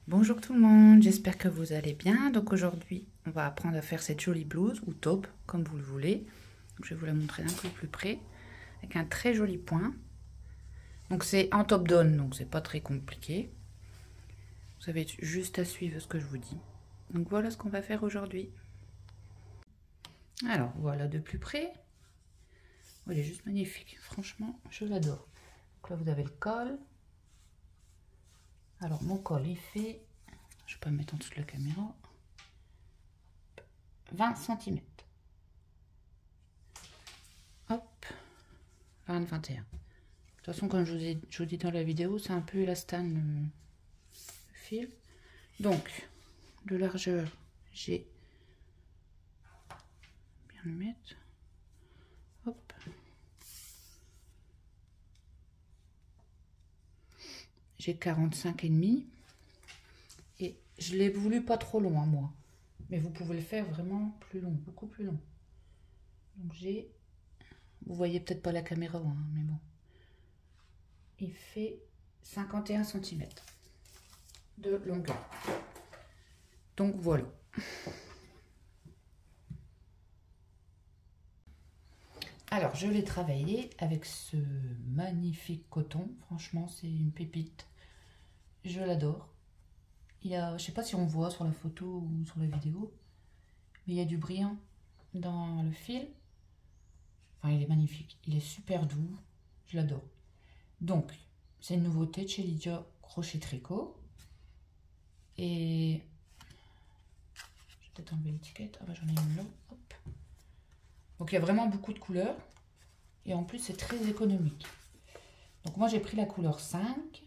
Bonjour tout le monde, j'espère que vous allez bien. Donc aujourd'hui, on va apprendre à faire cette jolie blouse ou taupe, comme vous le voulez. Donc, je vais vous la montrer d'un peu plus près, avec un très joli point. Donc c'est en top down, donc c'est pas très compliqué. Vous avez juste à suivre ce que je vous dis. Donc voilà ce qu'on va faire aujourd'hui. Alors voilà de plus près. Oh, il est juste magnifique, franchement, je l'adore. Donc là vous avez le col. Alors mon col il fait, je vais pas me mettre en dessous de la caméra, 20 cm. Hop, 21. De toute façon, comme je vous dis dans la vidéo, c'est un peu élastane le fil. Donc, de largeur, j'ai bien le mettre. Hop. J'ai 45,5 et je l'ai voulu pas trop long, moi. Mais vous pouvez le faire vraiment plus long, beaucoup plus long. Donc j'ai, vous voyez peut-être pas la caméra, hein, mais bon. Il fait 51 cm de longueur. Donc voilà. Alors, je vais travailler avec ce magnifique coton. Franchement, c'est une pépite. Je l'adore. Il y a, je sais pas si on voit sur la photo ou sur la vidéo, mais il y a du brillant dans le fil. Enfin, il est magnifique. Il est super doux. Je l'adore. Donc, c'est une nouveauté de chez Lydia Crochet Tricot. Et je vais peut-être enlever l'étiquette. Ah bah j'en ai une là. Hop. Donc, il y a vraiment beaucoup de couleurs. Et en plus, c'est très économique. Donc, moi, j'ai pris la couleur 5.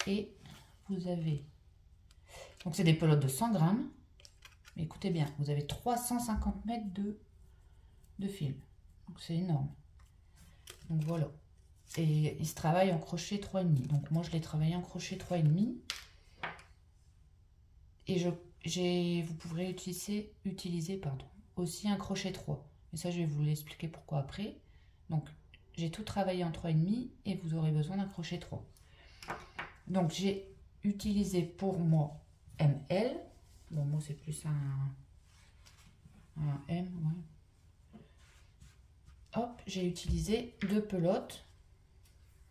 Et vous avez... Donc, c'est des pelotes de 100 grammes. Mais écoutez bien, vous avez 350 mètres de fil. Donc, c'est énorme. Donc, voilà. Et il se travaille en crochet 3,5. Donc, moi, je l'ai travaillé en crochet 3,5. Et vous pourrez utiliser aussi un crochet 3. Et ça, je vais vous l'expliquer pourquoi après. Donc, j'ai tout travaillé en 3,5 et vous aurez besoin d'un crochet 3. Donc, j'ai utilisé pour moi ML. Bon, moi, c'est plus un M. Ouais. Hop, j'ai utilisé 2 pelotes.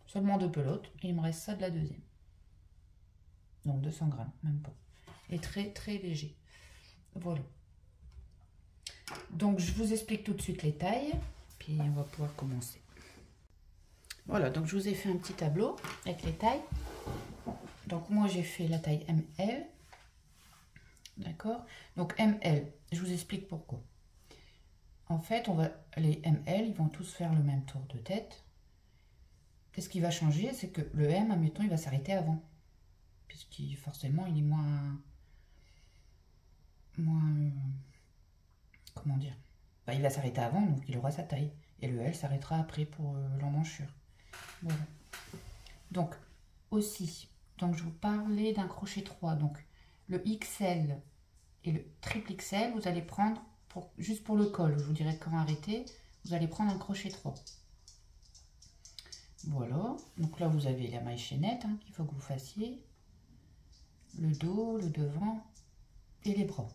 Seulement 2 pelotes. Et il me reste ça de la deuxième. Donc, 200 grammes, même pas. Et très, très léger. Voilà. Donc, je vous explique tout de suite les tailles. Puis, on va pouvoir commencer. Voilà, donc je vous ai fait un petit tableau avec les tailles. Donc, moi, j'ai fait la taille ML. D'accord? Donc, ML, je vous explique pourquoi. En fait, les ML, ils vont tous faire le même tour de tête. Qu'est-ce qui va changer? C'est que le M, admettons, il va s'arrêter avant. Puisqu'il, forcément, il est moins... comment dire? Enfin, il va s'arrêter avant, donc il aura sa taille. Et le L s'arrêtera après pour l'emmanchure. Voilà. Donc, aussi, donc je vous parlais d'un crochet 3. Donc, le XL et le triple XL, vous allez prendre, juste pour le col, je vous dirai comment arrêter, vous allez prendre un crochet 3. Voilà. Donc là, vous avez la maille chaînette qu'il faut que vous fassiez. Le dos, le devant et les bras.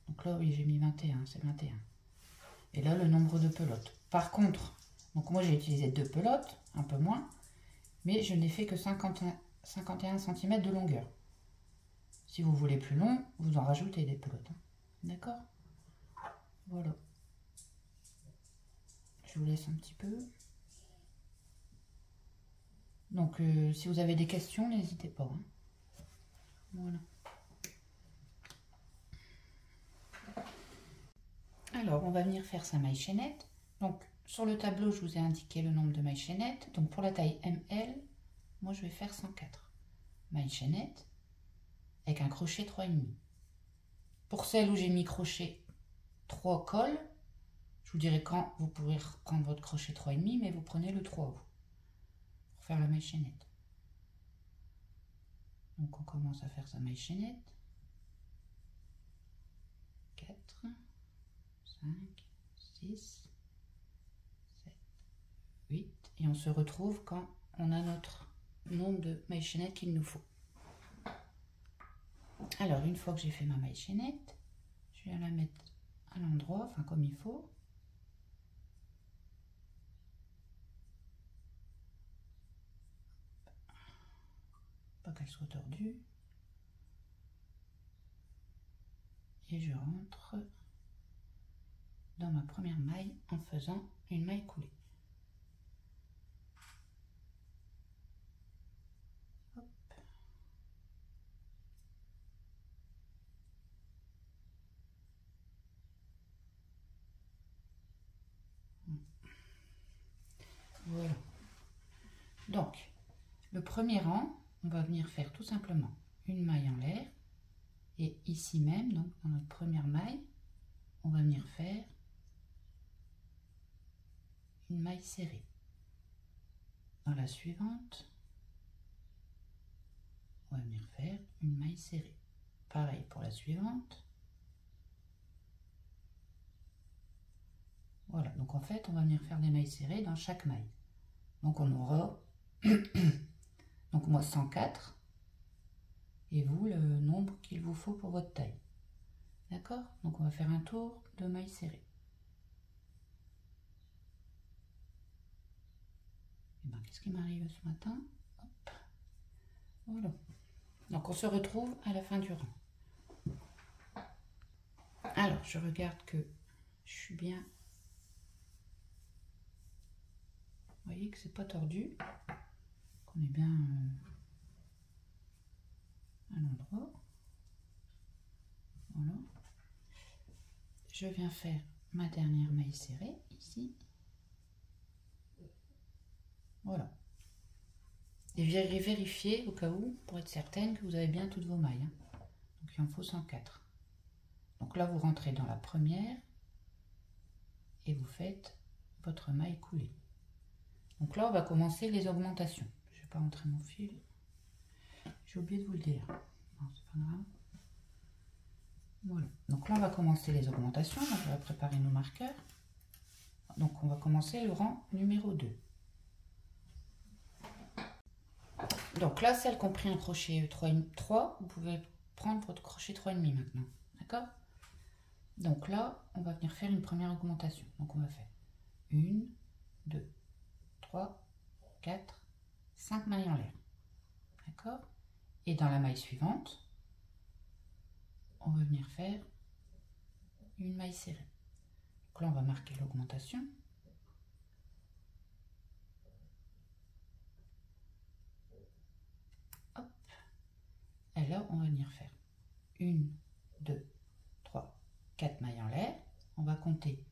Donc là, oui, j'ai mis 21, c'est 21. Et là, le nombre de pelotes. Par contre, donc moi, j'ai utilisé 2 pelotes, un peu moins, mais je n'ai fait que 51 cm de longueur. Si vous voulez plus long, vous en rajoutez des pelotes. D'accord? Voilà. Je vous laisse un petit peu. Donc, si vous avez des questions, n'hésitez pas. Voilà. Alors, on va venir faire sa maille chaînette. Donc, sur le tableau, je vous ai indiqué le nombre de mailles chaînettes. Donc, pour la taille ML, moi, je vais faire 104 mailles chaînettes avec un crochet 3,5. Pour celle où j'ai mis crochet 3 col, je vous dirai quand vous pourrez reprendre votre crochet 3,5, mais vous prenez le 3 vous, pour faire la maille chaînette. Donc, on commence à faire sa maille chaînette. 4, 5, 6, 7, 8. Et on se retrouve quand on a notre nombre de mailles chaînettes qu'il nous faut. Alors, une fois que j'ai fait ma maille chaînette, je vais la mettre à l'endroit, enfin comme il faut. Pas qu'elle soit tordue. Et je rentre dans ma première maille en faisant une maille coulée. Hop. Voilà. Donc, le premier rang, on va venir faire tout simplement une maille en l'air. Et ici même, donc dans notre première maille, on va venir faire une maille serrée. Dans la suivante, on va venir faire une maille serrée. Pareil pour la suivante. Voilà, donc en fait, on va venir faire des mailles serrées dans chaque maille. Donc on aura, donc moi 104, et vous le nombre qu'il vous faut pour votre taille. D'accord? Donc on va faire un tour de mailles serrées. Et ben, qu'est-ce qui m'arrive ce matin? Hop. Voilà. Donc on se retrouve à la fin du rang. Alors je regarde que je suis bien. Vous voyez que c'est pas tordu, qu'on est bien à l'endroit. Voilà. Je viens faire ma dernière maille serrée ici. Voilà. Et vérifiez au cas où, pour être certaine que vous avez bien toutes vos mailles. Hein. Donc il en faut 104. Donc là, vous rentrez dans la première et vous faites votre maille coulée. Donc là, on va commencer les augmentations. Je ne vais pas rentrer mon fil. J'ai oublié de vous le dire. Non, c'est pas grave. Voilà. Donc là, on va commencer les augmentations. Donc, on va préparer nos marqueurs. Donc, on va commencer le rang numéro 2. Donc là, celles qui ont pris un crochet 3, vous pouvez prendre votre crochet 3,5 maintenant. D'accord? Donc là, on va venir faire une première augmentation. Donc, on va faire 1, 2, 3, 4, 5 mailles en l'air. D'accord? Et dans la maille suivante, on va venir faire une maille serrée. Donc là, on va marquer l'augmentation. Hop. Et là, on va venir faire 1, 2, 3, 4 mailles en l'air. On va compter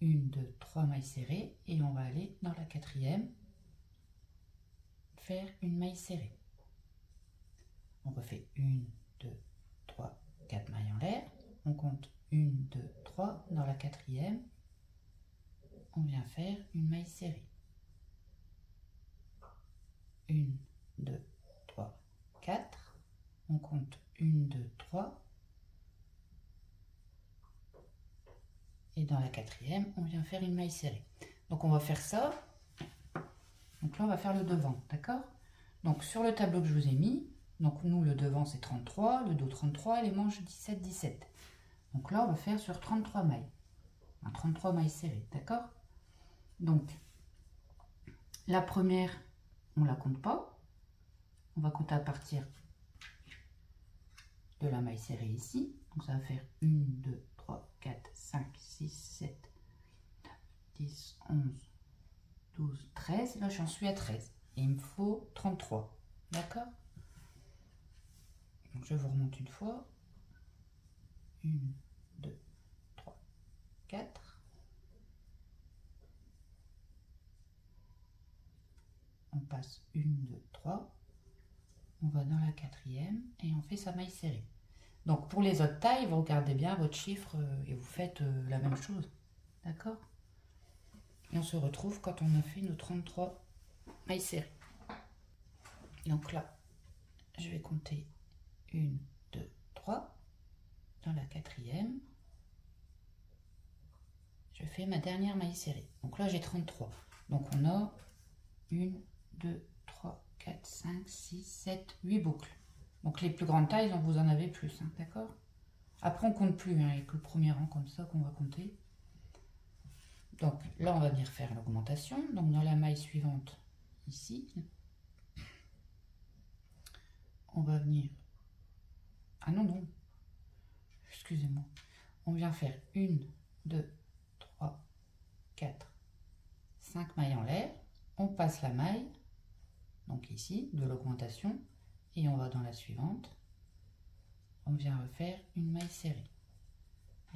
1, 2, 3 mailles serrées et on va aller dans la quatrième faire une maille serrée. On refait 1, 2, 3, 4 mailles en l'air. On compte 1, 2, 3 dans la quatrième. On vient faire une maille serrée. 1, 2, 3, 4. On compte 1, 2, 3. Et dans la quatrième, on vient faire une maille serrée. Donc on va faire ça. Donc là, on va faire le devant, d'accord? Donc sur le tableau que je vous ai mis, donc nous, le devant, c'est 33, le dos 33 et les manches 17, 17. Donc là, on va faire sur 33 mailles. 33 mailles serrées, d'accord? Donc, la première, on ne la compte pas. On va compter à partir de la maille serrée ici. Donc ça va faire 1, 2, 3, 4, 5, 6, 7, 10, 11, 12, 13. Là, j'en suis à 13. Et il me faut 33. D'accord? Donc, je vous remonte une fois. 1, 2, 3, 4. On passe 1, 2, 3. On va dans la quatrième et on fait sa maille serrée. Donc pour les autres tailles, vous regardez bien votre chiffre et vous faites la même chose. D'accord? Et on se retrouve quand on a fait nos 33 mailles serrées. Donc là, je vais compter 1, 2, 3. Dans la quatrième, je fais ma dernière maille serrée. Donc là, j'ai 33. Donc on a 1, 2, 3, 4, 5, 6, 7, 8 boucles. Donc les plus grandes tailles, vous en avez plus, hein, d'accord? Après on compte plus, hein, avec le premier rang comme ça qu'on va compter. Donc là on va venir faire l'augmentation. Donc dans la maille suivante, ici, on va venir... Ah non, non, excusez-moi. On vient faire 1, 2, 3, 4, 5 mailles en l'air. On passe la maille, donc ici, de l'augmentation, et on va dans la suivante. On vient refaire une maille serrée.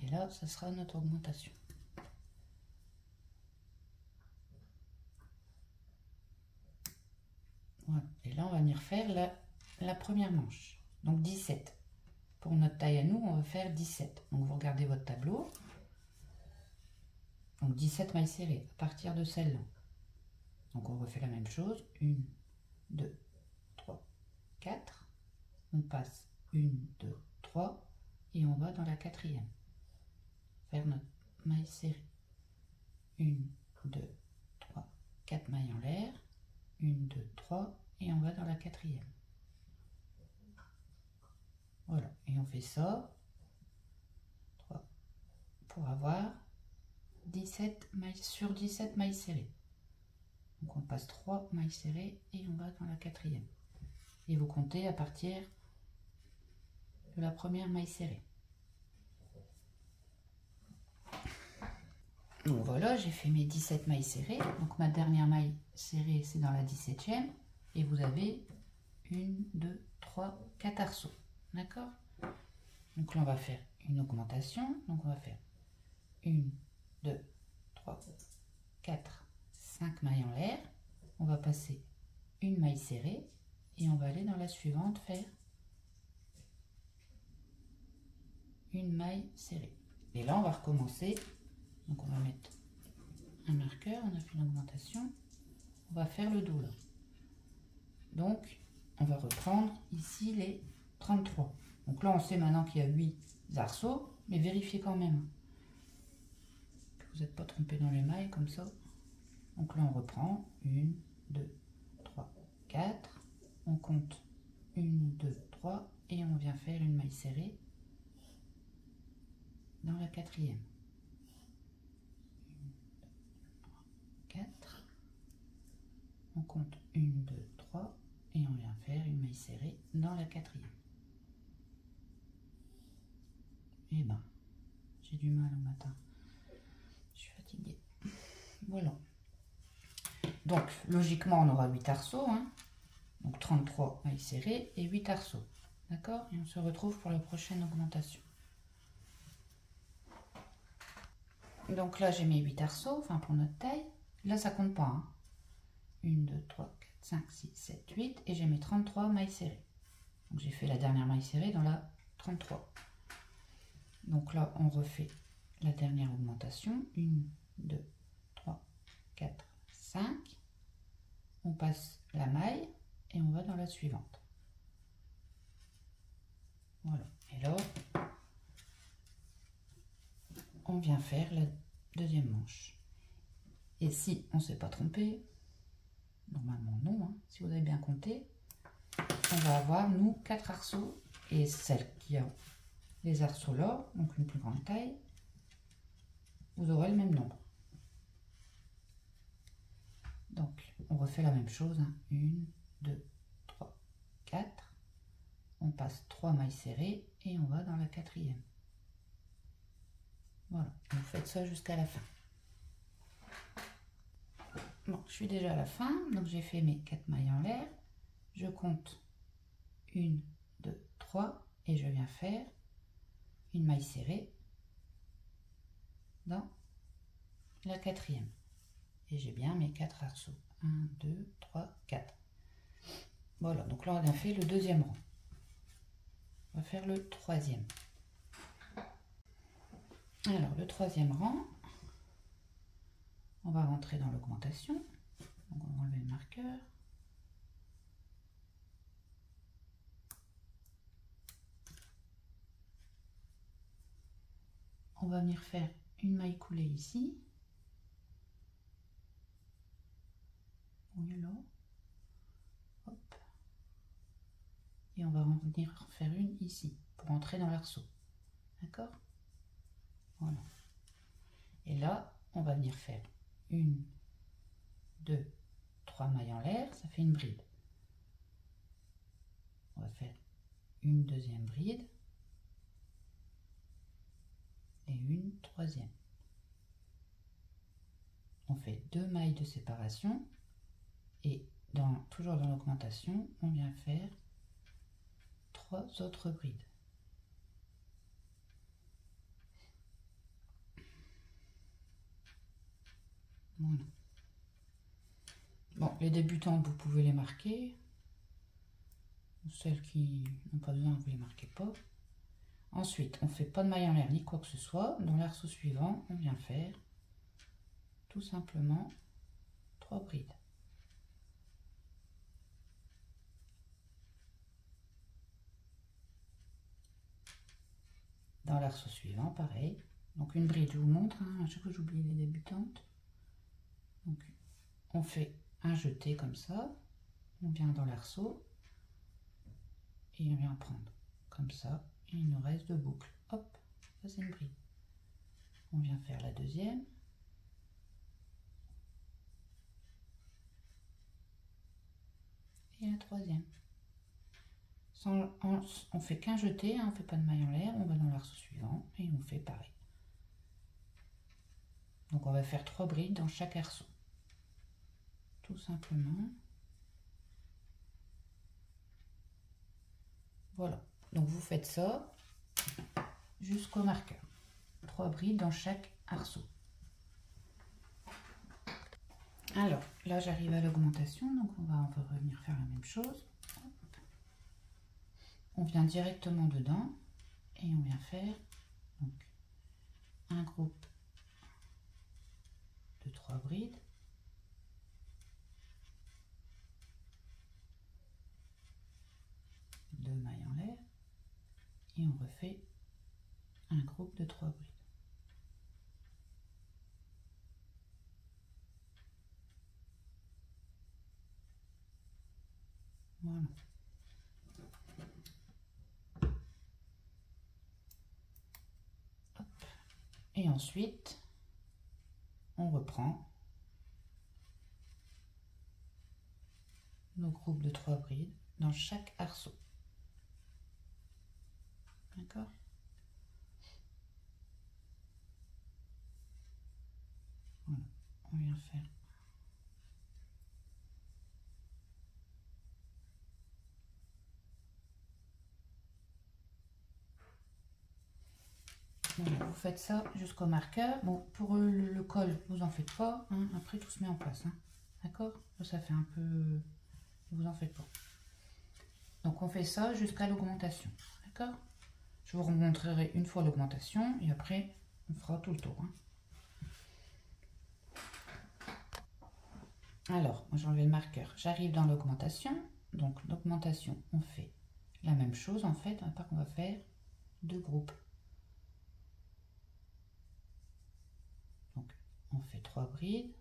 Et là, ça sera notre augmentation. Voilà. Et là, on va venir faire la première manche. Donc 17. Pour notre taille à nous, on va faire 17. Donc vous regardez votre tableau. Donc 17 mailles serrées à partir de celle-là. Donc on refait la même chose. 1, 2, 3, 4. On passe 1, 2, 3. Et on va dans la quatrième. Faire notre maille serrée. 1, 2, 3, 4 mailles en l'air. 1, 2, 3. Et on va dans la quatrième. Voilà. Et on fait ça. 3. Pour avoir 17 mailles sur 17 mailles serrées. Donc on passe 3 mailles serrées et on va dans la quatrième. Et vous comptez à partir de la première maille serrée. Donc voilà, j'ai fait mes 17 mailles serrées. Donc ma dernière maille serrée, c'est dans la 17e. Et vous avez 1, 2, 3, 4 arceaux. D'accord? Donc là, on va faire une augmentation. Donc on va faire 1, 2, 3, 4, 5 mailles en l'air. On va passer une maille serrée et on va aller dans la suivante faire une maille serrée. Et là, on va recommencer. Donc on va mettre un marqueur, on a fait une augmentation. On va faire le double. Donc on va reprendre ici les 33. Donc là, on sait maintenant qu'il y a 8 arceaux, mais vérifiez quand même que vous n'êtes pas trompé dans les mailles comme ça. Donc là, on reprend 1, 2, 3, 4. On compte 1, 2, 3 et on vient faire une maille serrée dans la quatrième. 4. On compte 1, 2, 3 et on vient faire une maille serrée dans la quatrième. Et ben, j'ai du mal au matin. Je suis fatiguée. Voilà. Donc, logiquement, on aura 8 arceaux. Hein. Donc, 33 mailles serrées et 8 arceaux. D'accord? Et on se retrouve pour la prochaine augmentation. Donc là, j'ai mes 8 arceaux, enfin pour notre taille. Là, ça compte pas. Hein. 1, 2, 3, 4, 5, 6, 7, 8. Et j'ai mes 33 mailles serrées. Donc, j'ai fait la dernière maille serrée dans la 33. Donc là, on refait la dernière augmentation. 1, 2, 3, 4, 5. On passe la maille et on va dans la suivante. Voilà. Et là, on vient faire la deuxième manche. Et si on ne s'est pas trompé, normalement non, hein, si vous avez bien compté, on va avoir, nous, 4 arceaux. Et celle qui a les arceaux là, donc une plus grande taille, vous aurez le même nombre. Donc, on refait la même chose. Hein. 1, 2, 3, 4. On passe 3 mailles serrées et on va dans la quatrième. Voilà, vous faites ça jusqu'à la fin. Bon, je suis déjà à la fin, donc j'ai fait mes 4 mailles en l'air. Je compte 1, 2, 3 et je viens faire une maille serrée dans la quatrième. Et j'ai bien mes 4 arceaux. 1, 2, 3, 4. Voilà, donc là on a fait le deuxième rang. On va faire le troisième. Alors, le troisième rang, on va rentrer dans l'augmentation. Donc, on va enlever le marqueur. On va venir faire une maille coulée ici. Oui, là. Hop. et on va venir faire une ici pour entrer dans l'arceau. D'accord? Voilà. Et là, on va venir faire 1, 2, 3 mailles en l'air, ça fait une bride. On va faire une deuxième bride et une troisième. On fait 2 mailles de séparation et toujours dans l'augmentation, on vient faire 3 autres brides. Voilà. Bon, les débutantes, vous pouvez les marquer. Celles qui n'ont pas besoin, vous les marquez pas. Ensuite, on ne fait pas de maille en l'air ni quoi que ce soit. Dans l'arceau suivant, on vient faire tout simplement 3 brides. Dans l'arceau suivant, pareil. Donc une bride, je vous montre, hein, à chaque fois j'oublie les débutantes. Donc on fait un jeté comme ça, on vient dans l'arceau et on vient prendre comme ça, et il nous reste 2 boucles. Hop, ça c'est une bride. On vient faire la deuxième. Et la troisième. On fait qu'un jeté, hein, on ne fait pas de maille en l'air, on va dans l'arceau suivant et on fait pareil. Donc on va faire 3 brides dans chaque arceau. Tout simplement. Voilà. Donc vous faites ça jusqu'au marqueur. 3 brides dans chaque arceau. Alors là j'arrive à l'augmentation, donc on va revenir faire la même chose. On vient directement dedans et on vient faire donc un groupe de 3 brides. Deux mailles en l'air et on refait un groupe de 3 brides. Voilà. Hop. Et ensuite, on reprend nos groupes de 3 brides dans chaque arceau. D'accord? Voilà, on vient faire. Voilà, vous faites ça jusqu'au marqueur. Bon, pour le col, vous en faites pas. Hein, après, tout se met en place. Hein, d'accord? Ça fait un peu... Vous en faites pas. Donc, on fait ça jusqu'à l'augmentation. D'accord? Je vous remontrerai une fois l'augmentation et après, on fera tout le tour. Hein. Alors, moi j'ai enlevé le marqueur. J'arrive dans l'augmentation. Donc, l'augmentation, on fait la même chose en fait, à part qu'on va faire 2 groupes. Donc, on fait 3 brides.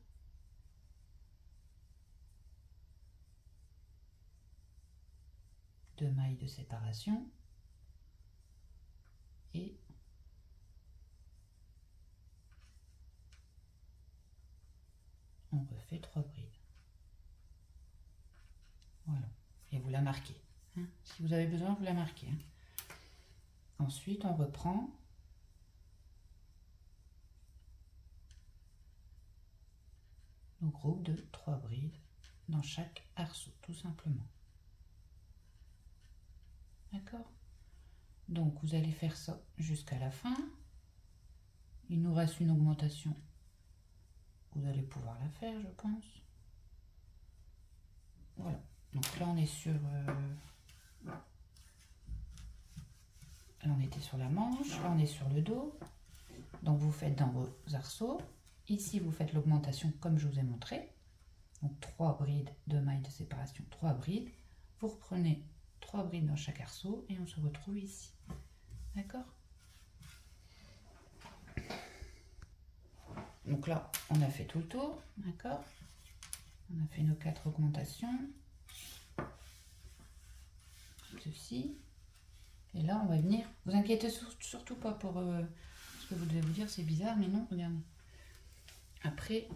Deux mailles de séparation. Et on refait 3 brides. Voilà. Et vous la marquez. Hein. Si vous avez besoin, vous la marquez. Hein. Ensuite, on reprend. Nos groupes de 3 brides dans chaque arceau, tout simplement. D'accord? Donc, vous allez faire ça jusqu'à la fin. Il nous reste une augmentation. Vous allez pouvoir la faire, je pense. Voilà. Donc là, on est sur... Là, on était sur la manche. Là, on est sur le dos. Donc, vous faites dans vos arceaux. Ici, vous faites l'augmentation comme je vous ai montré. Donc, 3 brides, 2 mailles de séparation, 3 brides. Vous reprenez 3 brides dans chaque arceau et on se retrouve ici. D'accord? Donc là, on a fait tout le tour. D'accord? On a fait nos 4 augmentations. ceci. Et là, on va venir... Vous inquiétez surtout pas pour... ce que vous devez vous dire, c'est bizarre, mais non, regardez. Après...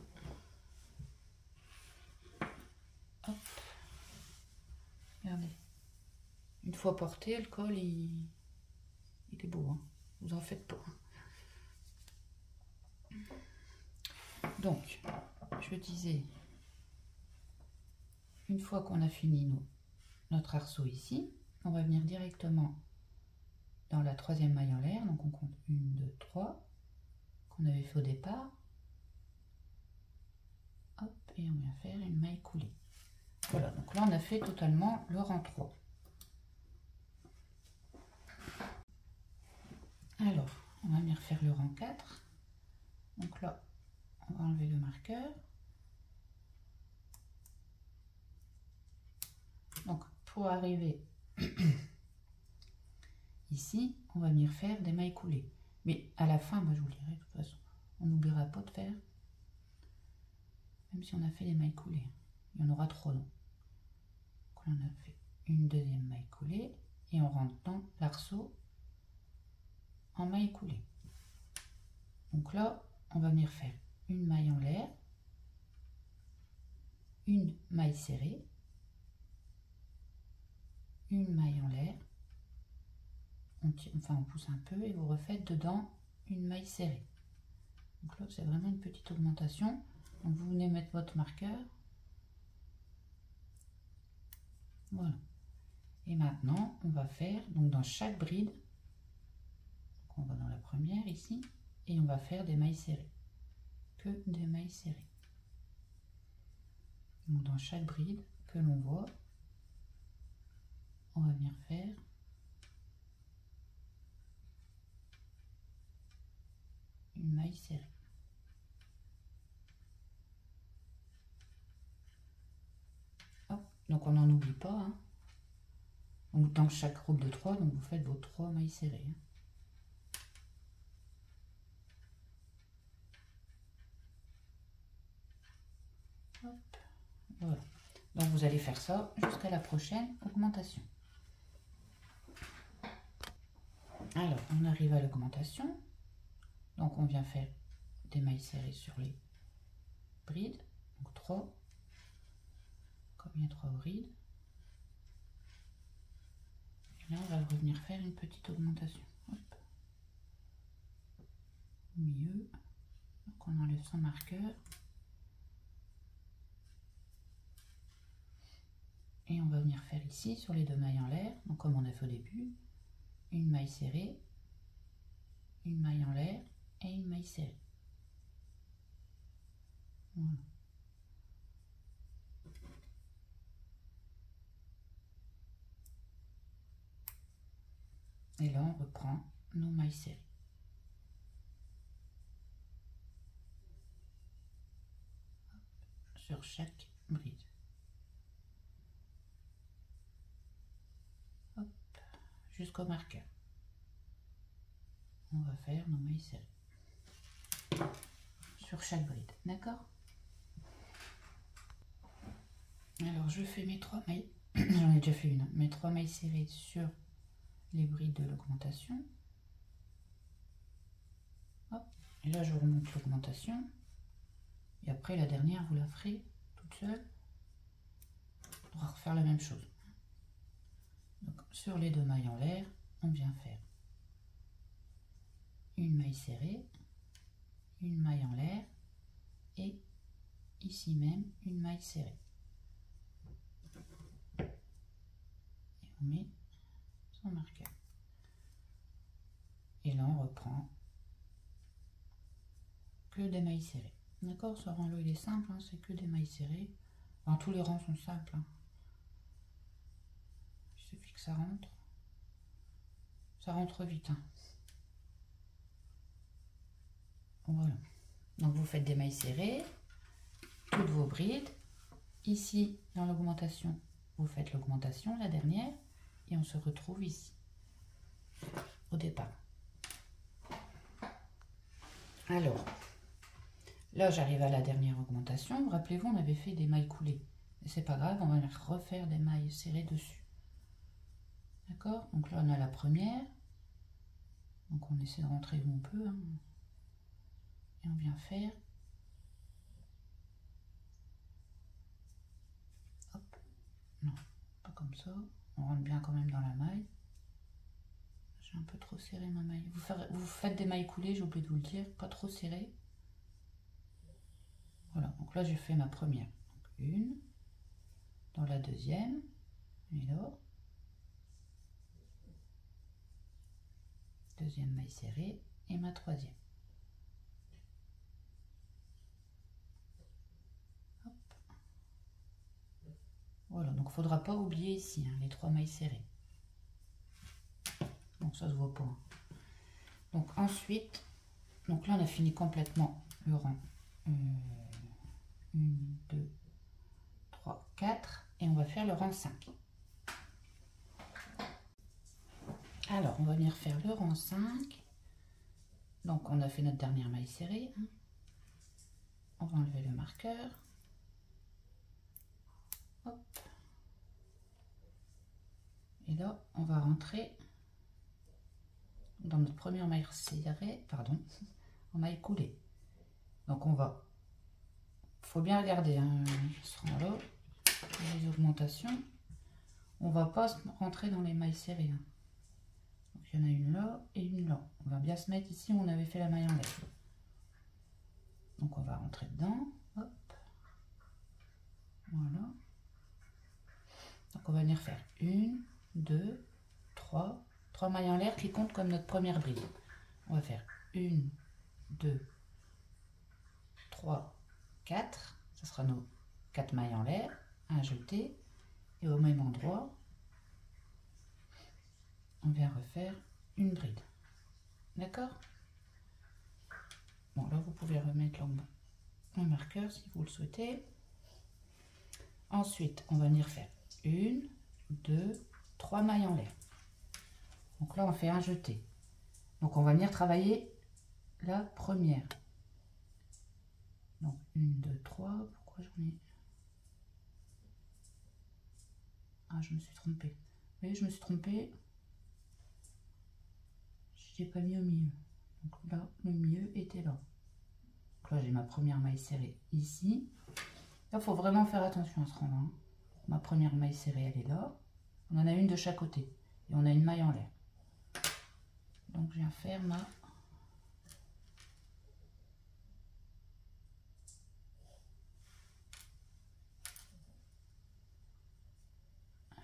Hop. Regardez. Une fois porté, le col, il est beau. Hein. Vous en faites pas. Donc, je disais, une fois qu'on a fini notre arceau ici, on va venir directement dans la troisième maille en l'air. Donc on compte 1, 2, 3 qu'on avait fait au départ. Hop, et on vient faire une maille coulée. Voilà, donc là on a fait totalement le rang 3. Alors, on va venir faire le rang 4. Donc là, on va enlever le marqueur. Donc, pour arriver ici, on va venir faire des mailles coulées. Mais à la fin, moi je vous le dirai de toute façon, on n'oubliera pas de faire, même si on a fait des mailles coulées. Il y en aura 3 donc. Donc là, on a fait une deuxième maille coulée et on rentre dans l'arceau en maille coulée. Donc là, on va venir faire une maille en l'air, une maille serrée, une maille en l'air, on pousse un peu et vous refaites dedans une maille serrée. Donc là, c'est vraiment une petite augmentation. Donc vous venez mettre votre marqueur. Voilà. Et maintenant, on va faire, donc dans chaque bride, on va dans la première ici, et on va faire des mailles serrées. Que des mailles serrées. Donc dans chaque bride que l'on voit, on va venir faire une maille serrée. Hop. Donc on n'en oublie pas. Hein. Donc dans chaque groupe de 3, donc vous faites vos 3 mailles serrées. Hein. Hop. Voilà. Donc vous allez faire ça jusqu'à la prochaine augmentation. Alors on arrive à l'augmentation. Donc on vient faire des mailles serrées sur les brides. Donc 3. Comme il y a 3 brides. Et là on va revenir faire une petite augmentation. Hop. Au milieu. Donc on enlève son marqueur. Et on va venir faire ici sur les 2 mailles en l'air, donc comme on a fait au début, une maille serrée, une maille en l'air et une maille serrée. Voilà. Et là on reprend nos mailles serrées. Sur chaque bride. Jusqu'au marqueur. On va faire nos mailles serrées sur chaque bride, d'accord? Alors je fais mes 3 mailles, j'en ai déjà fait une, mes 3 mailles serrées sur les brides de l'augmentation. Et là je remonte l'augmentation et après la dernière vous la ferez toute seule. On va refaire la même chose. Donc, sur les 2 mailles en l'air, on vient faire une maille serrée, une maille en l'air et ici même une maille serrée. Et on met son marqueur. Et là on reprend que des mailles serrées. D'accord, ce rang-là il est simple, hein, c'est que des mailles serrées. Enfin, tous les rangs sont simples. Hein. Il suffit que ça rentre vite. Hein. Voilà. Donc vous faites des mailles serrées, toutes vos brides. Ici, dans l'augmentation, vous faites l'augmentation, la dernière, et on se retrouve ici, au départ. Alors, là j'arrive à la dernière augmentation. Rappelez-vous, on avait fait des mailles coulées. Mais c'est pas grave, on va refaire des mailles serrées dessus. D'accord? Donc là, on a la première. Donc on essaie de rentrer où on peut. Hein. Et on vient faire. Hop. Non, pas comme ça. On rentre bien quand même dans la maille. J'ai un peu trop serré ma maille. Vous faites des mailles coulées, j'ai oublié de vous le dire. Pas trop serré. Voilà, donc là j'ai fait ma première. Donc une. Dans la deuxième. Et là. Deuxième maille serrée. Et ma troisième. Hop. Voilà, donc il ne faudra pas oublier ici hein, les 3 mailles serrées. Donc ça se voit pas. Hein. Donc ensuite, donc là on a fini complètement le rang 1, 2, 3, 4 et on va faire le rang 5. Alors on va venir faire le rang 5. Donc on a fait notre dernière maille serrée. Hein. On va enlever le marqueur. Hop. Et là on va rentrer dans notre première maille serrée, pardon, en maille coulée. Donc on va, faut bien regarder hein, ce rang là, les augmentations. On va pas rentrer dans les mailles serrées. Hein. Donc il y en a une là et une là. On va bien se mettre ici où on avait fait la maille en l'air. Donc on va rentrer dedans. Hop. Voilà. Donc on va venir faire 1, 2, 3 mailles en l'air qui comptent comme notre première bride. On va faire 1, 2, 3, 4. Ce sera nos 4 mailles en l'air. Un jeté. Et au même endroit, on vient refaire une bride. D'accord? Bon, là, vous pouvez remettre le marqueur si vous le souhaitez. Ensuite, on va venir faire 1, 2, 3 mailles en l'air. Donc là, on fait un jeté. Donc, on va venir travailler la première. Donc, 1, 2, 3. Pourquoi j'en ai... Ah, je me suis trompée. Vous voyez, je me suis trompée. Je n'ai pas mis au milieu. Donc là, le milieu était là. Donc là, j'ai ma première maille serrée ici. Là, il faut vraiment faire attention à ce rang-là. Hein. Ma première maille serrée, elle est là. On en a une de chaque côté. Et on a une maille en l'air. Donc, je viens faire ma...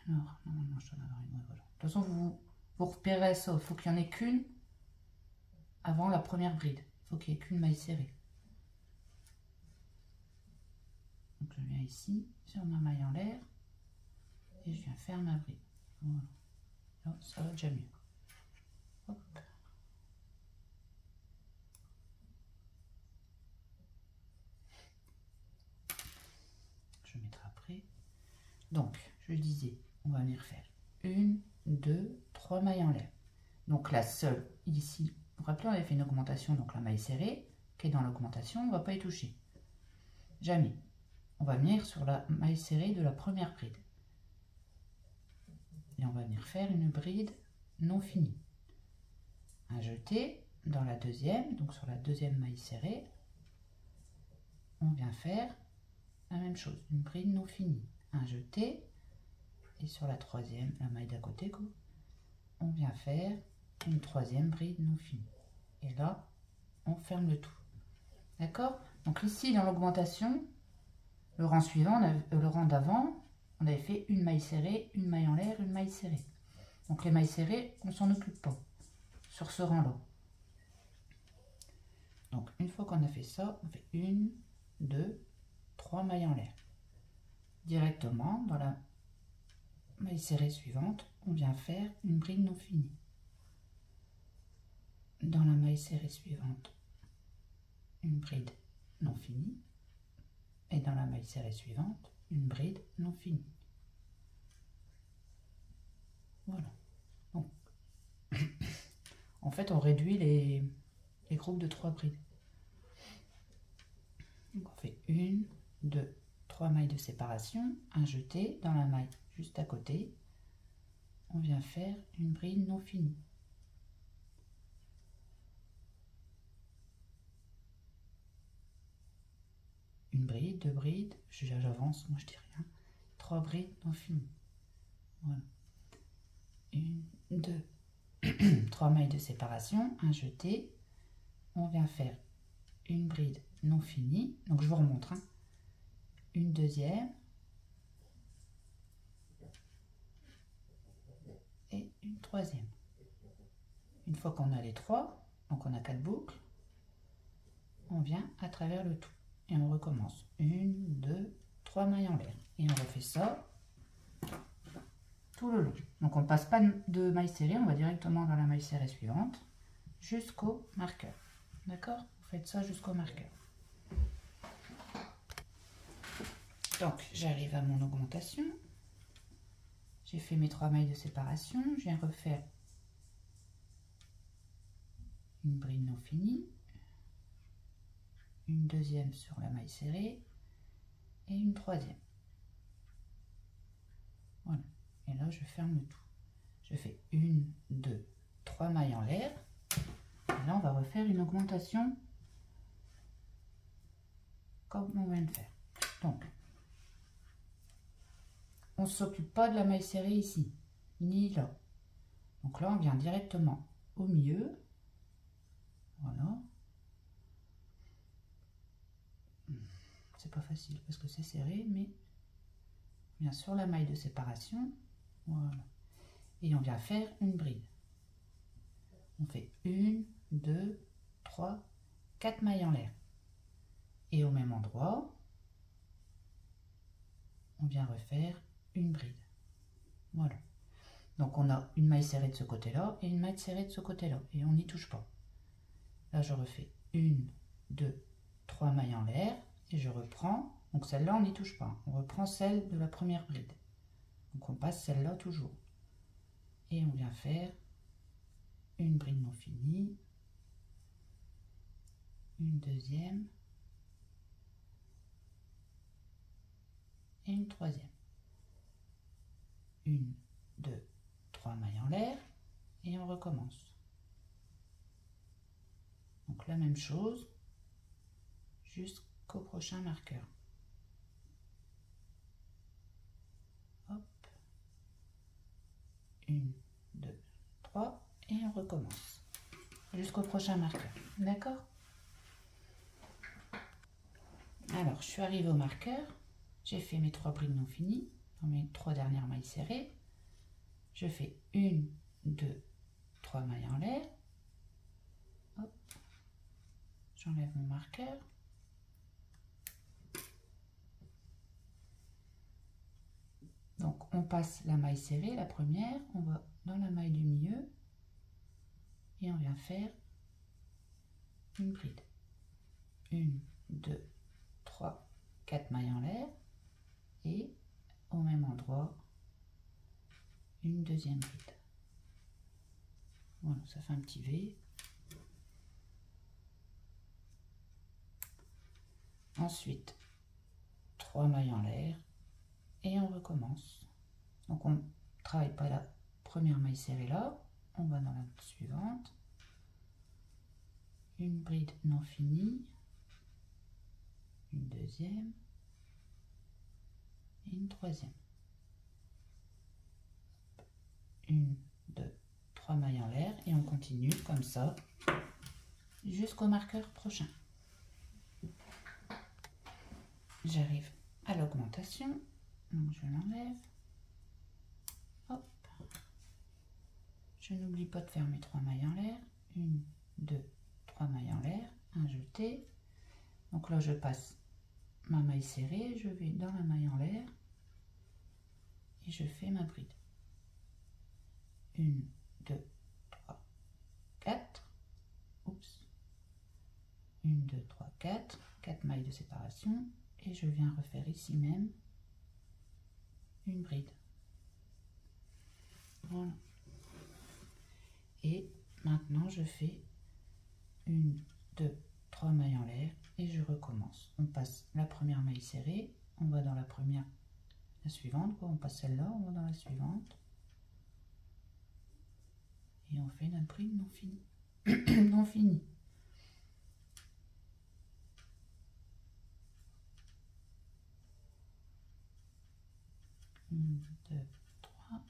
Alors, normalement, je dois en avoir une. Ouais, voilà. De toute façon, vous repérez ça. Il faut qu'il n'y en ait qu'une avant la première bride. Il faut qu'il n'y ait qu'une maille serrée. Donc, je viens ici, sur ma maille en l'air. Et je viens faire ma bride. Voilà. Là, ça va déjà mieux. Hop. Je vais mettre après. Donc, je disais, on va venir faire 1, 2, 3 mailles en l'air. Donc la seule ici, vous vous rappelez, on avait fait une augmentation, donc la maille serrée, qui est dans l'augmentation, on ne va pas y toucher. Jamais. On va venir sur la maille serrée de la première bride. Et on va venir faire une bride non finie. Un jeté dans la deuxième, donc sur la deuxième maille serrée, on vient faire la même chose, une bride non finie. Un jeté, et sur la troisième, la maille d'à côté, quoi, on vient faire une troisième bride non finie. Et là, on ferme le tout. D'accord? Donc ici, dans l'augmentation, le rang suivant, le rang d'avant, on avait fait une maille serrée, une maille en l'air, une maille serrée. Donc les mailles serrées, on s'en occupe pas sur ce rang-là. Donc une fois qu'on a fait ça, on fait 1, 2, 3 mailles en l'air. Directement, dans la maille serrée suivante, on vient faire une bride non finie. Dans la maille serrée suivante, une bride non finie. Et dans la maille serrée suivante, une bride non finie. Voilà. Donc, en fait, on réduit les groupes de 3 brides. Donc, on fait 1, 2, 3 mailles de séparation, un jeté dans la maille juste à côté. on vient faire une bride non finie. Une bride, deux brides, j'avance, moi je dis rien. 3 brides non finies. Voilà. 1, 2, 3 mailles de séparation, un jeté. On vient faire une bride non finie. Donc je vous remontre. Hein. Une deuxième. Et une troisième. Une fois qu'on a les 3, donc on a 4 boucles, on vient à travers le tout. Et on recommence. 1, 2, 3 mailles en l'air. Et on refait ça tout le long. Donc on ne passe pas de maille serrée, on va directement dans la maille serrée suivante jusqu'au marqueur. D'accord? Vous faites ça jusqu'au marqueur. Donc j'arrive à mon augmentation. J'ai fait mes 3 mailles de séparation. Je viens refaire une bride non finie. Une deuxième sur la maille serrée et une troisième. Voilà. Et là, je ferme le tout. Je fais 1, 2, 3 mailles en l'air. Et là, on va refaire une augmentation comme on vient de faire. Donc, on ne s'occupe pas de la maille serrée ici, ni là. Donc là, on vient directement au milieu. Voilà. C'est pas facile parce que c'est serré, mais on vient sur la maille de séparation. Voilà. Et on vient faire une bride. On fait 1, 2, 3, 4 mailles en l'air. Et au même endroit, on vient refaire une bride. Voilà. Donc on a une maille serrée de ce côté-là et une maille serrée de ce côté-là. Et on n'y touche pas. Là, je refais 1, 2, 3 mailles en l'air. Et je reprends. Donc celle-là, on n'y touche pas. On reprend celle de la première bride. Donc on passe celle-là toujours. Et on vient faire une bride non finie. Une deuxième. Et une troisième. 1, 2, 3 mailles en l'air. Et on recommence. Donc la même chose jusqu'au prochain marqueur. Hop. 1, 2, 3 et on recommence jusqu'au prochain marqueur. D'accord? Alors, je suis arrivée au marqueur. J'ai fait mes 3 brides non finies dans mes 3 dernières mailles serrées. Je fais 1, 2, 3 mailles en l'air. Hop. J'enlève mon marqueur. Donc, on passe la maille serrée, la première, on va dans la maille du milieu et on vient faire une bride. 1, 2, 3, 4 mailles en l'air et au même endroit, une deuxième bride. Voilà, ça fait un petit V. Ensuite, 3 mailles en l'air et on recommence. Donc on travaille pas la première maille serrée là, on va dans la suivante. Une bride non finie, une deuxième et une troisième. 1, 2, 3 mailles en l'air et on continue comme ça jusqu'au marqueur prochain. J'arrive à l'augmentation, donc je l'enlève. Hop. Je n'oublie pas de faire mes 3 mailles en l'air. 1, 2, 3 mailles en l'air, un jeté. Donc là je passe ma maille serrée, je vais dans la maille en l'air et je fais ma bride. 1, 2, 3, 4. Oups. 1, 2, 3, 4. 4 mailles de séparation. Et je viens refaire ici même une bride. Voilà. Et maintenant je fais 1, 2, 3 mailles en l'air et je recommence. On passe la première maille serrée, on va dans la première, la suivante, quoi. On passe celle-là, on va dans la suivante. Et on fait notre bride non finie. Non finie. Une, deux, trois.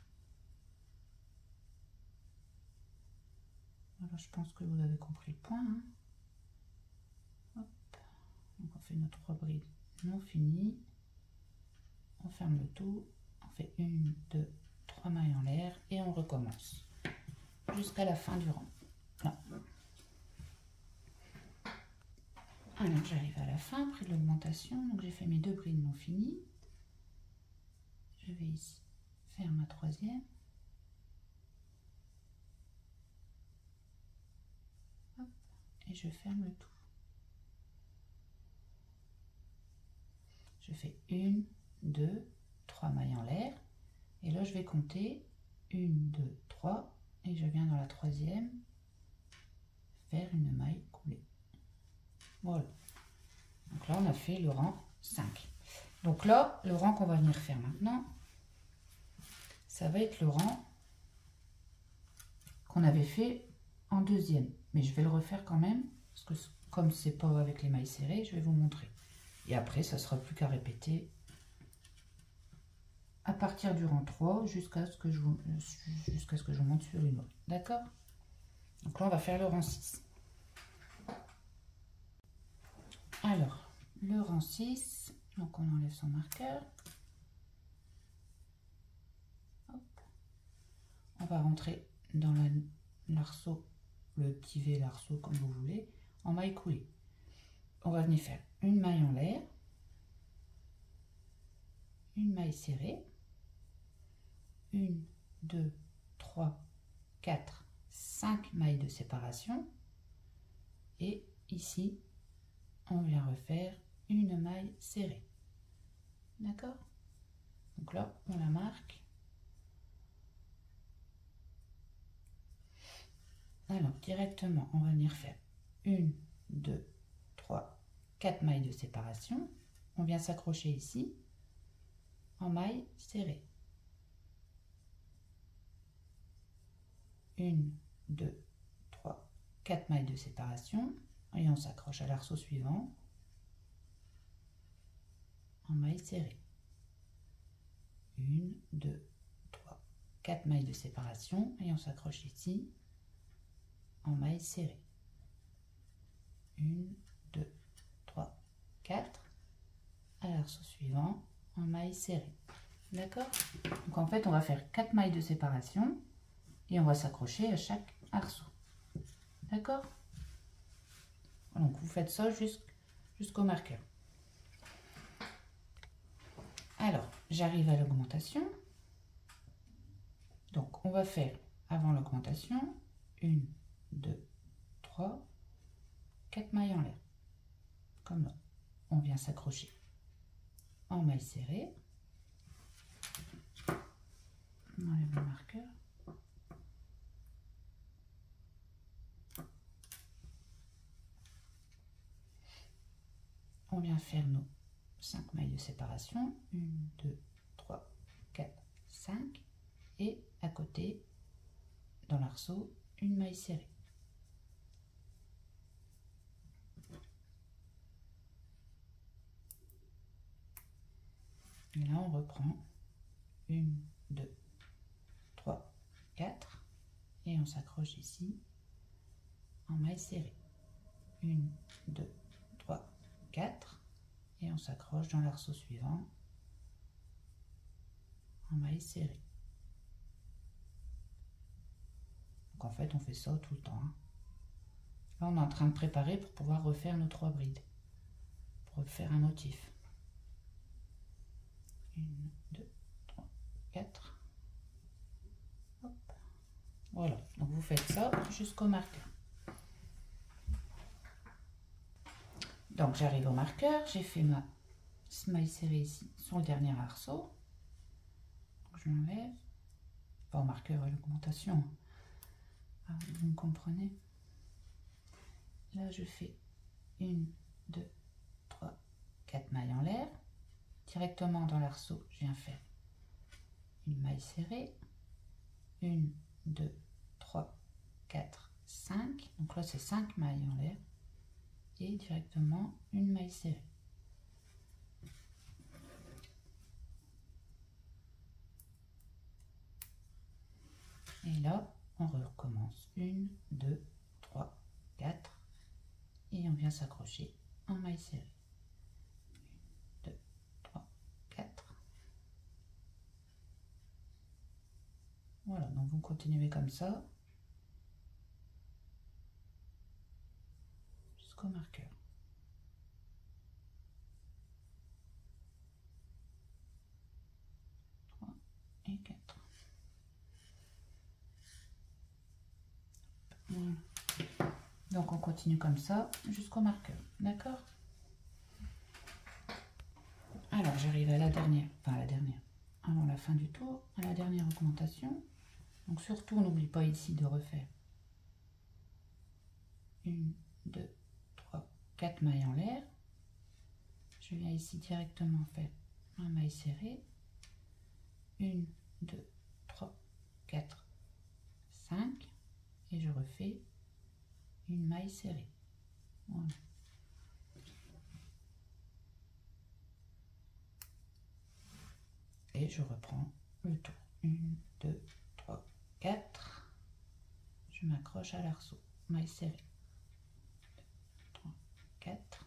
Voilà, je pense que vous avez compris le point. Hein. Hop. Donc on fait nos 3 brides non finies. On ferme le tout. On fait 1, 2, 3 mailles en l'air et on recommence jusqu'à la fin du rang. Là. Alors j'arrive à la fin, après l'augmentation, donc j'ai fait mes 2 brides non finies. Je vais ici faire ma 3e. Hop, et je ferme le tout. Je fais 1, 2, 3 mailles en l'air. Et là je vais compter 1, 2, 3 et je viens dans la 3e faire une maille coulée. Voilà. Donc là on a fait le rang 5. Donc là, le rang qu'on va venir faire maintenant, ça va être le rang qu'on avait fait en 2e. Mais je vais le refaire quand même, parce que comme c'est pas avec les mailles serrées, je vais vous montrer. Et après, ça sera plus qu'à répéter à partir du rang 3 jusqu'à ce que je vous monte sur une autre. D'accord? Donc là, on va faire le rang 6. Alors, le rang 6, donc on enlève son marqueur. Hop. On va rentrer dans l'arceau, le petit V, l'arceau comme vous voulez, en maille coulée. On va venir faire une maille en l'air, une maille serrée, 1, 2, 3, 4, 5 mailles de séparation et ici on vient refaire une maille serrée. D'accord? Donc là on la marque. Alors directement on va venir faire 1, 2, 3, 4 mailles de séparation. On vient s'accrocher ici en maille serrée. 1, 2, 3, 4 mailles de séparation et on s'accroche à l'arceau suivant en maille serrée. 1, 2, 3, 4 mailles de séparation et on s'accroche ici en maille serrée. 1, 2, 3, 4 à l'arceau suivant en maille serrée. D'accord? Donc en fait on va faire 4 mailles de séparation et on va s'accrocher à chaque arceau. D'accord? Donc vous faites ça jusqu'au marqueur. Alors, j'arrive à l'augmentation. Donc on va faire avant l'augmentation 1, 2, 3, 4 mailles en l'air. Comme là. On vient s'accrocher en maille serrée. On enlève le marqueur. On vient faire nos 5 mailles de séparation. 1, 2, 3, 4, 5. Et à côté, dans l'arceau, une maille serrée. Et là, on reprend 1, 2, 3, 4. Et on s'accroche ici en maille serrée. 1, 2, 3, 4. Et on s'accroche dans l'arceau suivant en maille serrée. Donc en fait, on fait ça tout le temps. Hein. Là, on est en train de préparer pour pouvoir refaire nos 3 brides. Pour faire un motif. 1, 2, 3, 4. Hop. Voilà. Donc vous faites ça jusqu'au marqueur. Donc j'arrive au marqueur, j'ai fait ma maille serrée ici sur le dernier arceau. Je l'enlève. Pas au marqueur à l'augmentation. Ah, vous me comprenez? Là je fais 1, 2, 3, 4 mailles en l'air. Directement dans l'arceau, je viens faire une maille serrée. 1, 2, 3, Donc là, c'est 5 mailles en l'air et directement une maille serrée. Et là, on recommence. 1, 2, 3, 4. Et on vient s'accrocher en maille serrée. 1, 2, 3, 4. Voilà, donc vous continuez comme ça jusqu'au marqueur. 3 et 4. Voilà. Donc on continue comme ça jusqu'au marqueur, d'accord? Alors j'arrive à la dernière, enfin à la dernière, avant la fin du tour, à la dernière augmentation. Donc surtout n'oublie pas ici de refaire 1, 2, 3, 4 mailles en l'air. Je viens ici directement faire un maille serré. 1, 2, 3, 4, 5 et je refais une maille serrée. Voilà. Et je reprends le tour. 1, 2, 3, 4. Je m'accroche à l'arceau. Maille serrée. 2, 3, 4.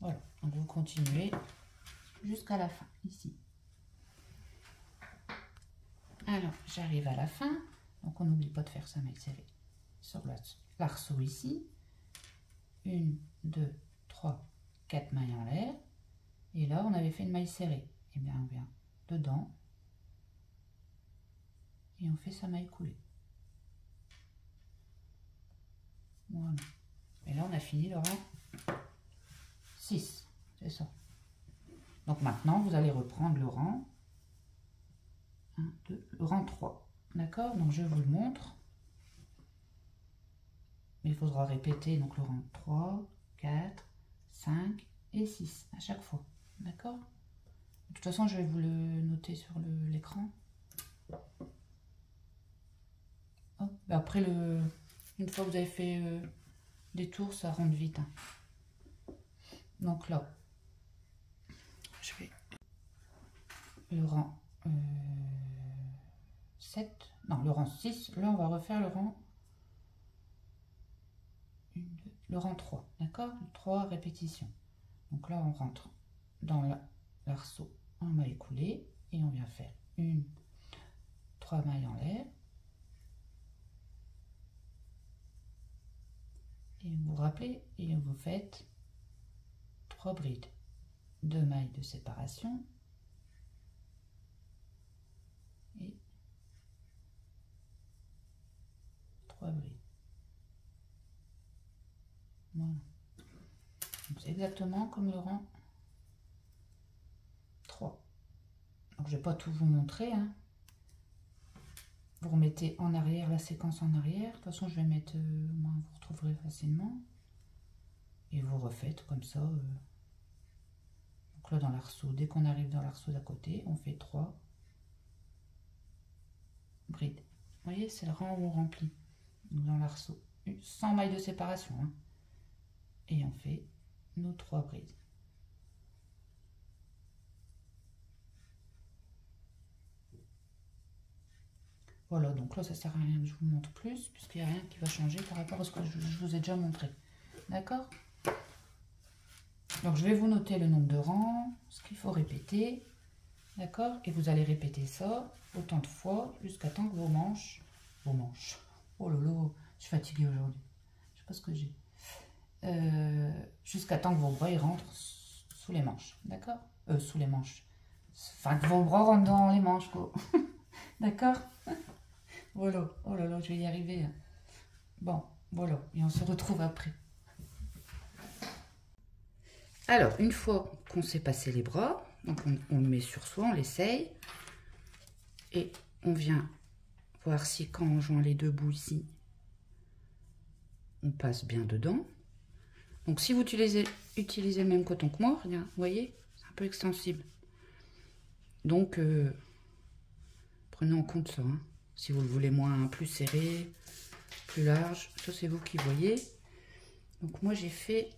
Voilà. Donc vous continuez jusqu'à la fin, ici. Alors, j'arrive à la fin. Donc on n'oublie pas de faire sa maille serrée sur l'arceau ici. 1, 2, 3, 4 mailles en l'air. Et là, on avait fait une maille serrée. Et bien, on vient dedans. Et on fait sa maille coulée. Voilà. Et là, on a fini le rang 6. C'est ça. Donc maintenant, vous allez reprendre le rang 1, 2, le rang 3. D'accord? Donc je vous le montre. Mais il faudra répéter donc le rang 3, 4, 5 et 6 à chaque fois. D'accord? De toute façon, je vais vous le noter sur l'écran. Après, une fois que vous avez fait des tours, ça rentre vite. Hein. Donc là, je vais le rang 7, non, le rang 6. Là, on va refaire le rang 1, 2, le rang 3. D'accord? 3 répétitions. Donc là, on rentre dans l'arceau en maille coulée et on vient faire 1, 3 mailles en l'air. Et vous vous rappelez, et vous faites 3 brides, 2 mailles de séparation et 3 brides. Voilà. C'est exactement comme le rang 3. Donc je ne vais pas tout vous montrer. Hein. Vous remettez en arrière la séquence en arrière. De toute façon, je vais mettre, vous retrouverez facilement. Et vous refaites comme ça. Donc là, dans l'arceau, dès qu'on arrive dans l'arceau d'à côté, on fait 3 brides. Vous voyez, c'est le rang où on remplit. Donc dans l'arceau, 100 mailles de séparation. Hein. Et on fait nos 3 brides. Voilà, donc là, ça sert à rien que je vous montre plus, puisqu'il n'y a rien qui va changer par rapport à ce que je vous ai déjà montré. D'accord? Donc, je vais vous noter le nombre de rangs, ce qu'il faut répéter. D'accord? Et vous allez répéter ça autant de fois jusqu'à temps que vos manches... Oh là là, je suis fatiguée aujourd'hui. Je sais pas ce que j'ai. Jusqu'à temps que vos bras rentrent sous les manches. D'accord? Sous les manches. Enfin, que vos bras rentrent dans les manches, quoi. D'accord? Voilà. Oh là là, je vais y arriver. Bon, voilà. Et on se retrouve après. Alors, une fois qu'on s'est passé les bras, donc on le met sur soi, on l'essaye. Et on vient voir si quand on joint les deux bouts ici, on passe bien dedans. Donc si vous utilisez le même coton que moi, regarde, vous voyez, c'est un peu extensible. Donc, prenez en compte ça. Hein. Si vous le voulez plus serré, plus large, ça c'est vous qui voyez. Donc moi j'ai fait...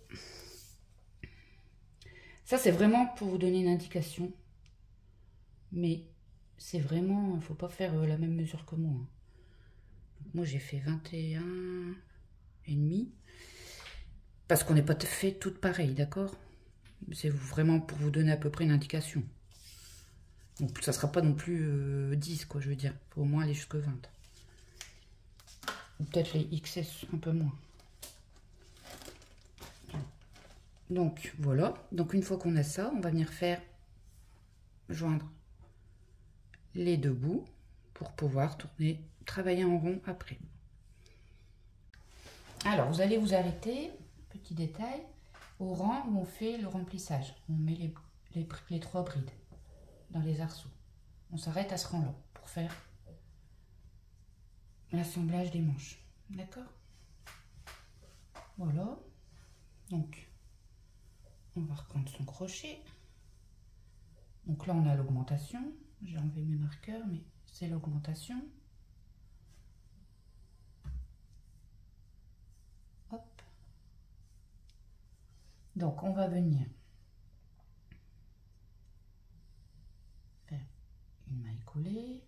Ça c'est vraiment pour vous donner une indication. Mais c'est vraiment, il ne faut pas faire la même mesure que moi. Donc moi j'ai fait 21,5. Parce qu'on n'est pas fait toutes pareilles, d'accord? C'est vraiment pour vous donner à peu près une indication. Donc ça ne sera pas non plus 10, quoi, je veux dire. Il faut au moins aller jusque 20. Ou peut-être les XS un peu moins. Donc voilà. Donc une fois qu'on a ça, on va venir faire joindre les deux bouts pour pouvoir travailler en rond après. Alors vous allez vous arrêter, petit détail, au rang où on fait le remplissage. On met les 3 brides dans les arceaux. On s'arrête à ce rang-là pour faire l'assemblage des manches. D'accord? Voilà. Donc, on va reprendre son crochet. Donc là, on a l'augmentation. J'ai enlevé mes marqueurs, mais c'est l'augmentation. Hop. Donc, on va venir faire une maille coulée,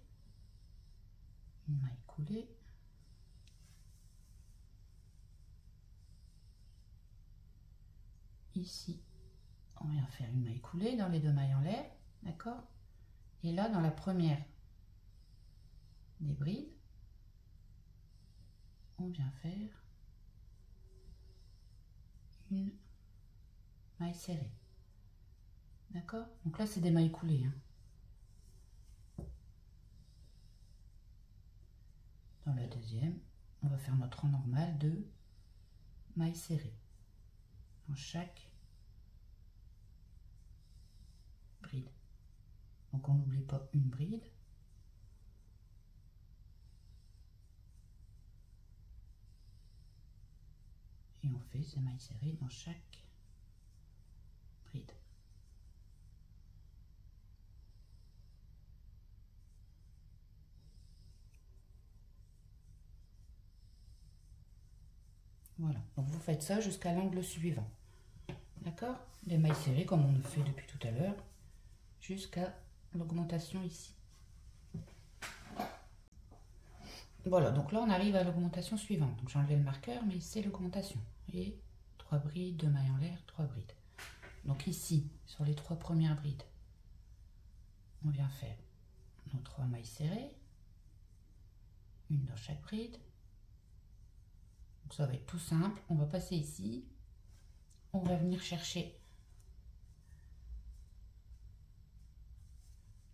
une maille coulée. Ici, on vient faire une maille coulée dans les 2 mailles en l'air, d'accord? Et là, dans la première des brides, on vient faire une maille serrée, d'accord? Donc là, c'est des mailles coulées, hein. Dans la deuxième, on va faire notre rang normal de mailles serrées dans chaque bride. Donc on n'oublie pas une bride. Et on fait ces mailles serrées dans chaque bride. Voilà, donc vous faites ça jusqu'à l'angle suivant. D'accord? Des mailles serrées comme on le fait depuis tout à l'heure, jusqu'à l'augmentation ici. Voilà, donc là on arrive à l'augmentation suivante. Donc j'ai enlevé le marqueur, mais c'est l'augmentation. Et 3 brides, 2 mailles en l'air, 3 brides. Donc ici, sur les 3 premières brides, on vient faire nos 3 mailles serrées, une dans chaque bride. Donc ça va être tout simple. On va passer ici. On va venir chercher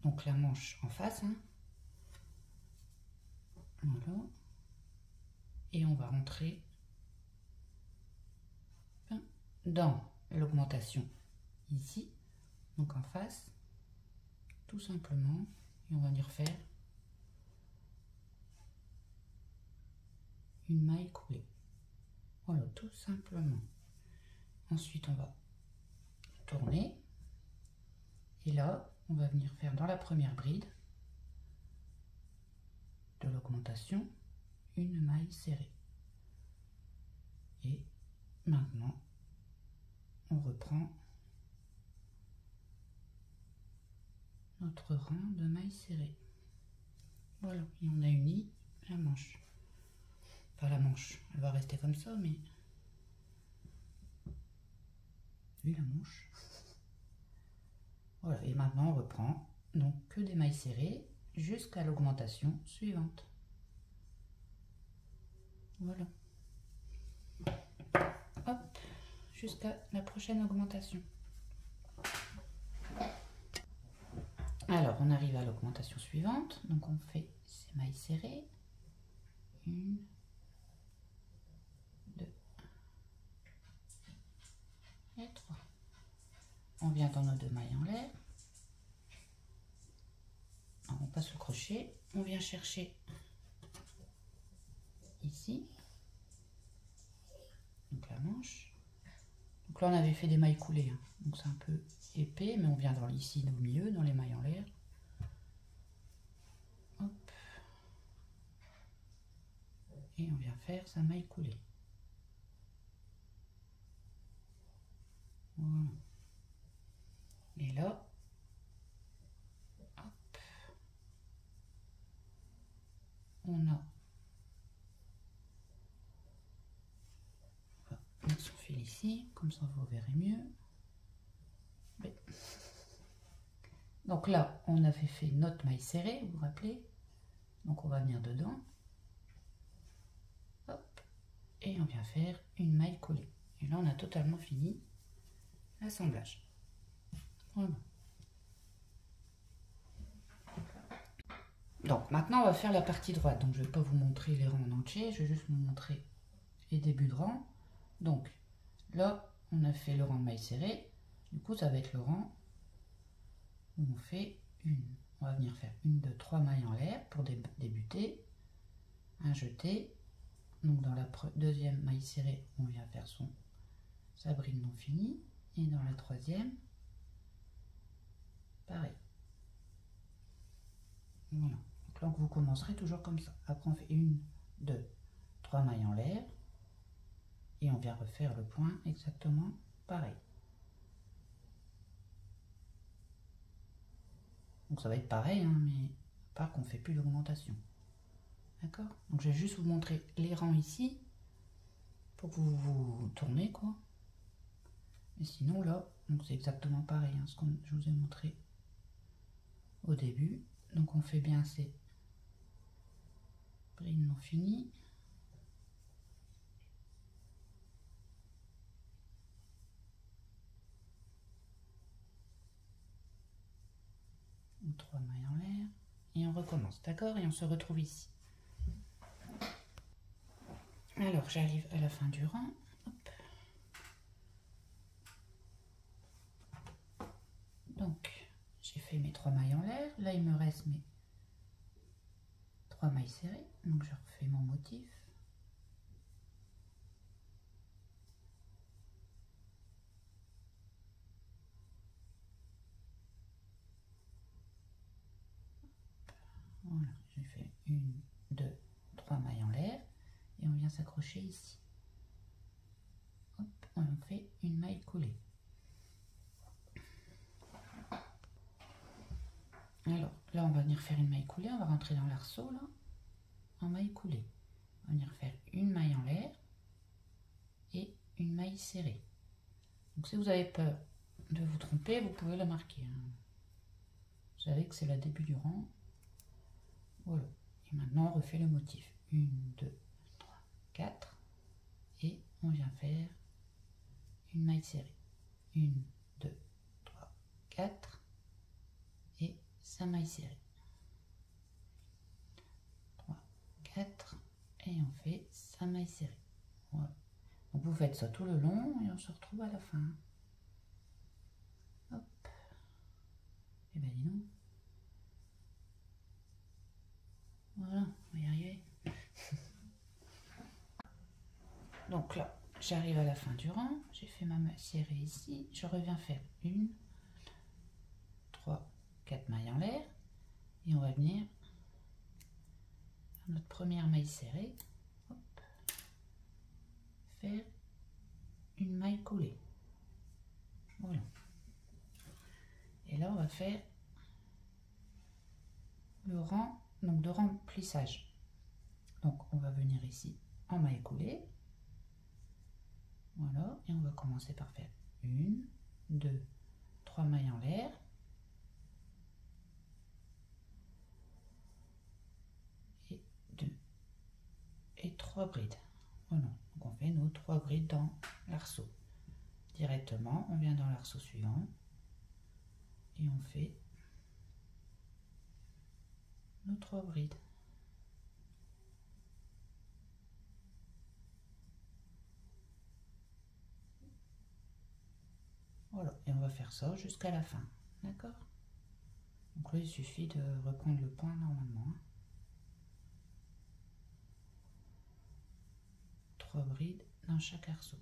donc la manche en face, hein. Voilà. Et on va rentrer dans l'augmentation ici, donc en face, tout simplement. Et on va venir faire une maille coulée. Voilà, tout simplement. Ensuite, on va tourner. Et là, on va venir faire dans la première bride de l'augmentation une maille serrée. Et maintenant, on reprend notre rang de mailles serrées. Voilà, et on a uni la manche. Enfin, la manche, elle va rester comme ça, mais... Oui, la manche. Voilà, et maintenant on reprend donc que des mailles serrées jusqu'à l'augmentation suivante. Voilà. Hop, jusqu'à la prochaine augmentation. Alors, on arrive à l'augmentation suivante. Donc, on fait ces mailles serrées. 1, 2 et 3. On vient dans nos 2 mailles en l'air. On passe le crochet. On vient chercher ici. Donc, la manche. Donc là, on avait fait des mailles coulées. Hein. Donc, c'est un peu épais, mais on vient ici, au milieu, dans les mailles en l'air. Hop. on vient faire sa maille coulée. Voilà. Et là, hop, on a mettre son fil ici, comme ça vous verrez mieux. Donc là, on avait fait notre maille serrée, vous vous rappelez? Donc on va venir dedans. Hop, et on vient faire une maille collée. Et là, on a totalement fini l'assemblage. Voilà. Donc maintenant, on va faire la partie droite. Donc je ne vais pas vous montrer les rangs en entier, je vais juste vous montrer les débuts de rang. Donc là, on a fait le rang de maille serrée. Du coup, ça va être le rang où on fait on va venir faire 1, 2, 3 mailles en l'air pour débuter, un jeté. Donc dans la deuxième maille serrée, on vient faire sa bride non finie, et dans la troisième, pareil. Voilà. Donc vous commencerez toujours comme ça. Après on fait 1, 2, 3 mailles en l'air, et on vient refaire le point exactement pareil. Donc ça va être pareil, hein, mais à part qu'on ne fait plus d'augmentation. D'accord? Donc je vais juste vous montrer les rangs ici, pour que vous tournez, quoi. Et sinon là, c'est exactement pareil, hein, ce que je vous ai montré au début. Donc on fait bien ces brides non finies. Trois mailles en l'air et on recommence, d'accord? Et on se retrouve ici. Alors j'arrive à la fin du rang. Hop. Donc j'ai fait mes 3 mailles en l'air. Là il me reste mes 3 mailles serrées. Donc je refais mon motif. Voilà, j'ai fait 1, 2, 3 mailles en l'air et on vient s'accrocher ici. Hop, on fait une maille coulée. Alors là on va venir faire une maille coulée, on va rentrer dans l'arceau là, en maille coulée. On va venir faire une maille en l'air et une maille serrée. Donc si vous avez peur de vous tromper, vous pouvez la marquer, hein. Vous savez que c'est le début du rang. Voilà. Et maintenant on refait le motif. 1, 2, 3, 4. Et on vient faire une maille serrée. 1, 2, 3, 4. Et sa maille serrée. 3, 4. Et on fait sa maille serrée. Voilà. Donc vous faites ça tout le long et on se retrouve à la fin. Hop. Et ben dis donc. Voilà, on va y arriver. Donc là, j'arrive à la fin du rang. J'ai fait ma maille serrée ici. Je reviens faire 1, 3, 4 mailles en l'air. Et on va venir faire notre première maille serrée. Hop. Faire une maille collée. Voilà. Et là, on va faire le rang donc de remplissage. Donc, on va venir ici en maille coulée. Voilà. Et on va commencer par faire 1, 2, 3 mailles en l'air. Et 2 et 3 brides. Voilà. Donc, on fait nos 3 brides dans l'arceau. Directement, on vient dans l'arceau suivant et on fait nos 3 brides. Voilà, et on va faire ça jusqu'à la fin, d'accord? Donc là, il suffit de reprendre le point normalement. 3 brides dans chaque arceau.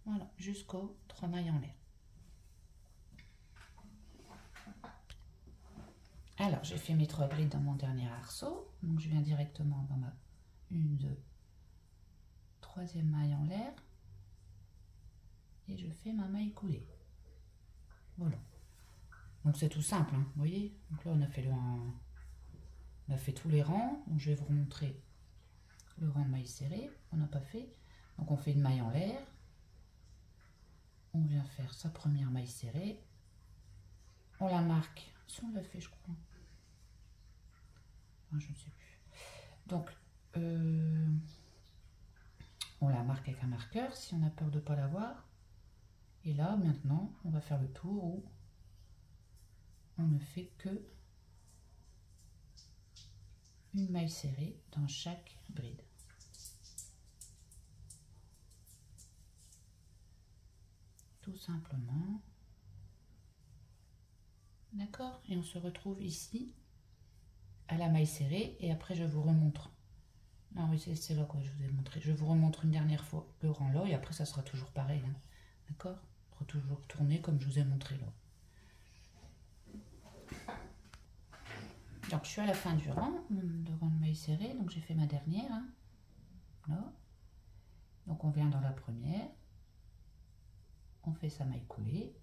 Voilà, jusqu'aux 3 mailles en l'air. Alors, j'ai fait mes 3 brides dans mon dernier arceau. Donc, je viens directement dans ma une, deux, troisième maille en l'air et je fais ma maille coulée. Voilà. Donc c'est tout simple, hein, vous voyez. Donc là on a fait on a fait tous les rangs. Donc je vais vous remontrer le rang de mailles serrées. On n'a pas fait. Donc on fait une maille en l'air. On vient faire sa première maille serrée. On la marque. Si on l'a fait, je crois. Ah, je ne sais plus. Donc on la marque avec un marqueur si on a peur de ne pas la voir. Et là maintenant on va faire le tour où on ne fait que une maille serrée dans chaque bride. Tout simplement. D'accord? Et on se retrouve ici à la maille serrée et après je vous remontre. Ah oui, c'est là quoi je vous ai montré. Je vous remontre une dernière fois le rang là et après ça sera toujours pareil. Hein. D'accord? Il faudra toujours tourner comme je vous ai montré là. Donc je suis à la fin du rang de maille serrée, donc j'ai fait ma dernière. Hein. Là. Donc on vient dans la première, on fait sa maille coulée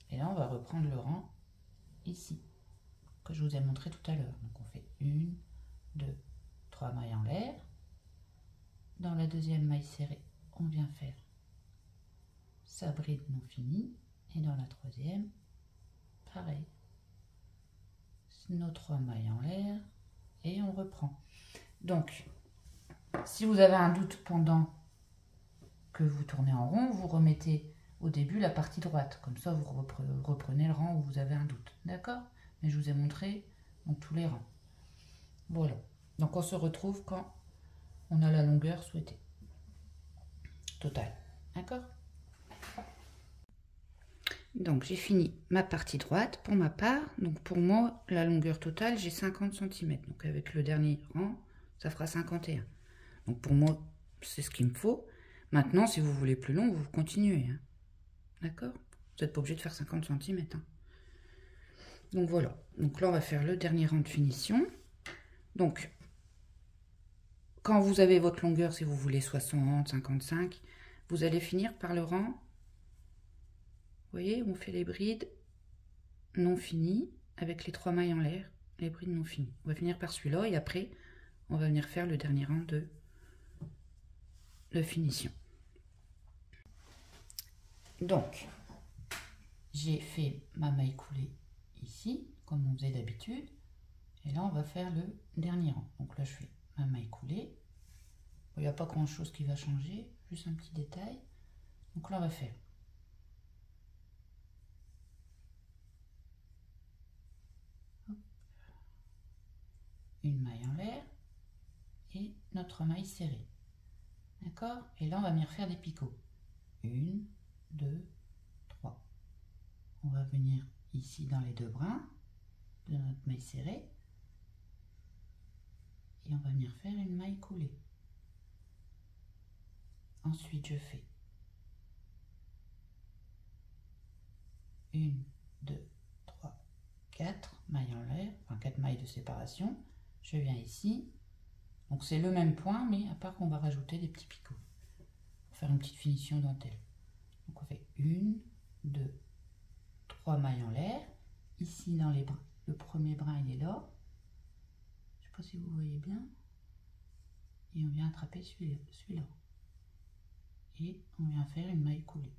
et là on va reprendre le rang ici que je vous ai montré tout à l'heure. Donc on fait une, deux, trois mailles en l'air. Dans la deuxième maille serrée, on vient faire sa bride non finie et dans la troisième, pareil. Nos trois mailles en l'air et on reprend. Donc, si vous avez un doute pendant que vous tournez en rond, vous remettez au début la partie droite. Comme ça, vous reprenez le rang où vous avez un doute. D'accord? Mais je vous ai montré donc, tous les rangs. Voilà. Donc, on se retrouve quand on a la longueur souhaitée. Totale. D'accord? Donc, j'ai fini ma partie droite pour ma part. Donc, pour moi, la longueur totale, j'ai 50 cm. Donc, avec le dernier rang, ça fera 51. Donc, pour moi, c'est ce qu'il me faut. Maintenant, si vous voulez plus long, vous continuez. Hein. D'accord? Vous n'êtes pas obligé de faire 50 cm. Hein. Donc, voilà. Donc, là, on va faire le dernier rang de finition. Donc, quand vous avez votre longueur, si vous voulez 60, 55, vous allez finir par le rang. Vous voyez, on fait les brides non finies avec les trois mailles en l'air, les brides non finies. On va finir par celui-là et après, on va venir faire le dernier rang de finition. Donc, j'ai fait ma maille coulée ici, comme on faisait d'habitude. Et là, on va faire le dernier rang. Donc là, je fais ma maille coulée. Il n'y a pas grand-chose qui va changer, juste un petit détail. Donc là, on va faire une maille en l'air et notre maille serrée. D'accord? Et là, on va venir faire des picots. 1, 2, 3. On va venir ici dans les deux brins de notre maille serrée. Et on va venir faire une maille coulée. Ensuite, je fais 1, 2, 3, 4 mailles en l'air, enfin 4 mailles de séparation. Je viens ici. Donc c'est le même point, mais à part qu'on va rajouter des petits picots. Pour faire une petite finition dentelle. Donc on fait 1, 2, 3 mailles en l'air. Ici dans les brins, le premier brin il est là. Je ne sais pas si vous voyez bien. Et on vient attraper celui-là. Et on vient faire une maille coulée.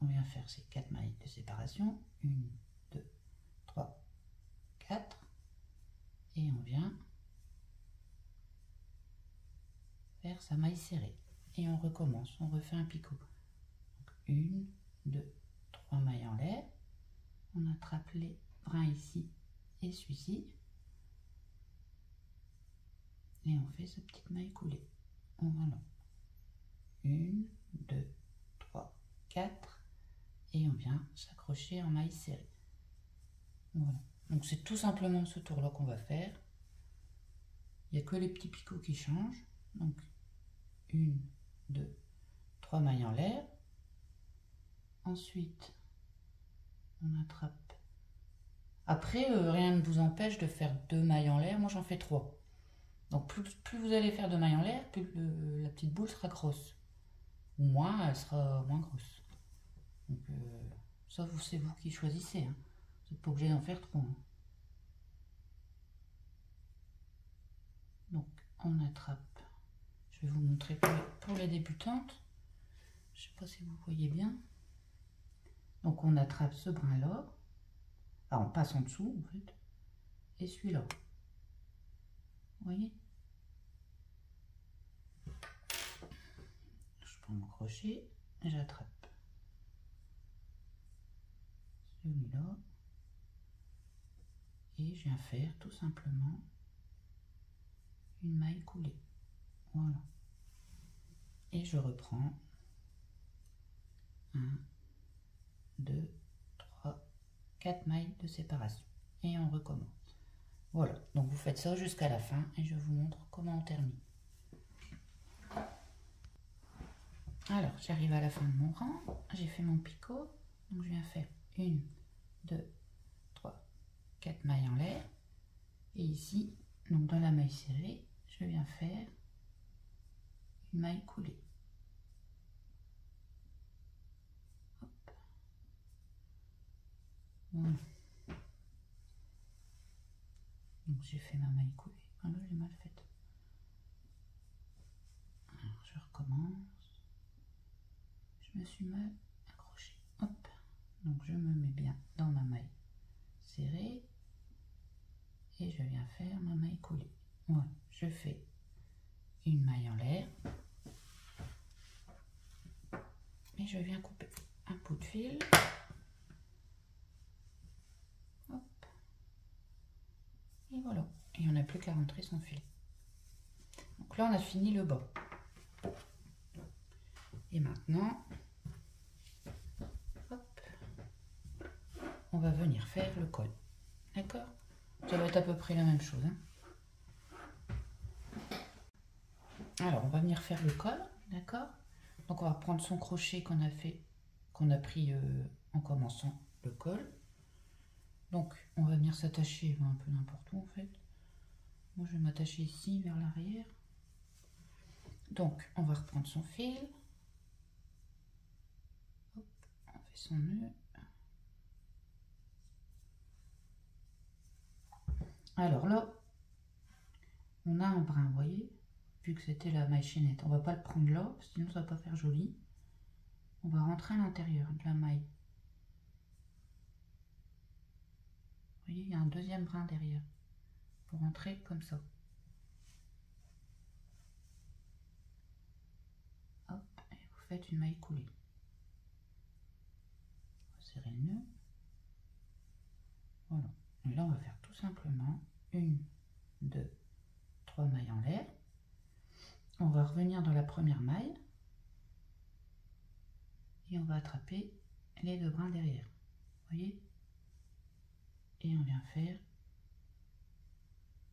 On vient faire ces 4 mailles de séparation. 1, 2, 3, 4. Et on vient faire sa maille serrée. Et on recommence, on refait un picot. Donc 1, 2, 3 mailles en l'air. On attrape les brins ici et celui-ci. Et on fait sa petite maille coulée. On va là. 1, 2, 3, 4. Et on vient s'accrocher en maille serrée. Voilà. Donc c'est tout simplement ce tour-là qu'on va faire. Il n'y a que les petits picots qui changent. Donc 1, 2, 3 mailles en l'air. Ensuite, on attrape Après, rien ne vous empêche de faire 2 mailles en l'air. Moi, j'en fais 3. Donc, plus vous allez faire de mailles en l'air, plus la petite boule sera grosse. Ou moins, elle sera moins grosse. Donc, ça, c'est vous qui choisissez. Hein. Vous n'êtes pas obligé d'en faire 3. Hein. Donc, on attrape. Je vais vous montrer pour les débutantes. Je ne sais pas si vous voyez bien. Donc, on attrape ce brin-là. Ah, on passe en dessous, en fait. Et celui-là. Vous voyez? Je prends mon crochet et j'attrape celui-là. Et je viens faire tout simplement une maille coulée. Voilà. Et je reprends 1, 2, 3, 4 mailles de séparation. Et on recommence. Voilà, donc vous faites ça jusqu'à la fin et je vous montre comment on termine. Alors, j'arrive à la fin de mon rang, j'ai fait mon picot, donc je viens faire 1, 2, 3, 4 mailles en l'air. Et ici, donc dans la maille serrée, je viens faire une maille coulée. Hop. Voilà. Donc j'ai fait ma maille coulée. Ah là, j'ai mal faite. Alors je recommence. Je me suis mal accrochée. Hop. Donc je me mets bien dans ma maille serrée. Et je viens faire ma maille coulée. Voilà. Je fais une maille en l'air. Et je viens couper un bout de fil. Hop. Et voilà. Et on n'a plus qu'à rentrer son fil. Donc là, on a fini le bas. Et maintenant, hop, on va venir faire le col. D'accord? Ça va être à peu près la même chose. Hein. Alors, on va venir faire le col. D'accord? Donc, on va prendre son crochet qu'on a pris en commençant le col. Donc, on va venir s'attacher un peu n'importe où en fait. Moi, je vais m'attacher ici vers l'arrière. Donc, on va reprendre son fil. Hop, on fait son nœud. Alors là, on a un brin, vous voyez, vu que c'était la maille chaînette. On va pas le prendre là, sinon ça va pas faire joli. On va rentrer à l'intérieur de la maille. Vous voyez, il y a un deuxième brin derrière. Pour rentrer comme ça. Hop, et vous faites une maille coulée. On va serrer le nœud. Voilà. Et là, on va faire tout simplement 1, 2, 3 mailles en l'air. On va revenir dans la première maille. Et on va attraper les 2 brins derrière. Vous voyez? Et on vient faire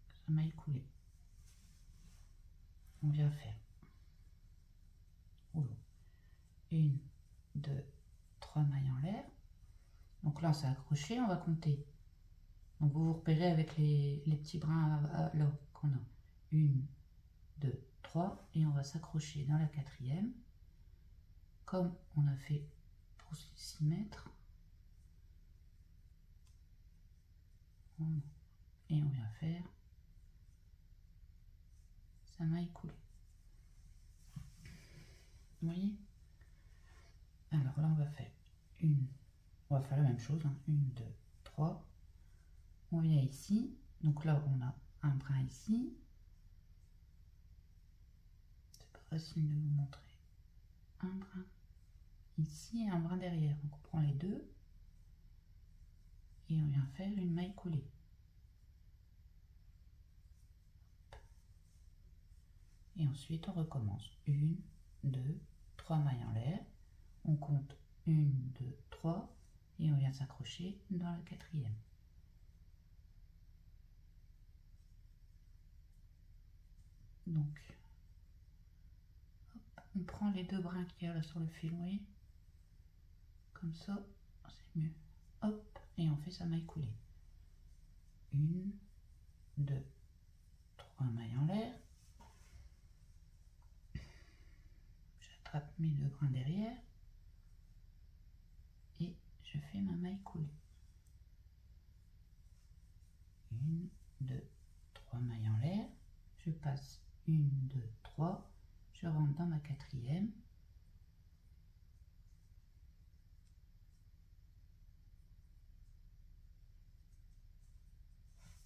sa maille coulée. On vient faire 1, 2, 3 mailles en l'air. Donc là, on s'est accroché, on va compter. Donc vous vous repérez avec les petits brins là qu'on a. 1, 2, 3. Et on va s'accrocher dans la 4e. Comme on a fait pour 6 mètres. Et on vient faire sa maille coulée. Vous voyez? Alors là, on va faire on va faire la même chose. 1, 2, 3. On vient ici. Donc là, on a un brin ici. C'est pas facile de vous montrer. Un brin ici et un brin derrière. Donc on prend les deux. Et on vient faire une maille coulée. Et ensuite, on recommence. 1, 2, 3 mailles en l'air. On compte 1, 2, 3. Et on vient s'accrocher dans la 4e. Donc, hop, on prend les 2 brins qu'il y a là sur le fil, vous voyez? Comme ça, c'est mieux. Hop, et on fait sa maille coulée. 1, 2, 3 mailles en l'air. J'attrape mes 2 brins derrière et je fais ma maille coulée. 1, 2, 3 mailles en l'air. Je passe 1, 2, 3. Je rentre dans ma 4e.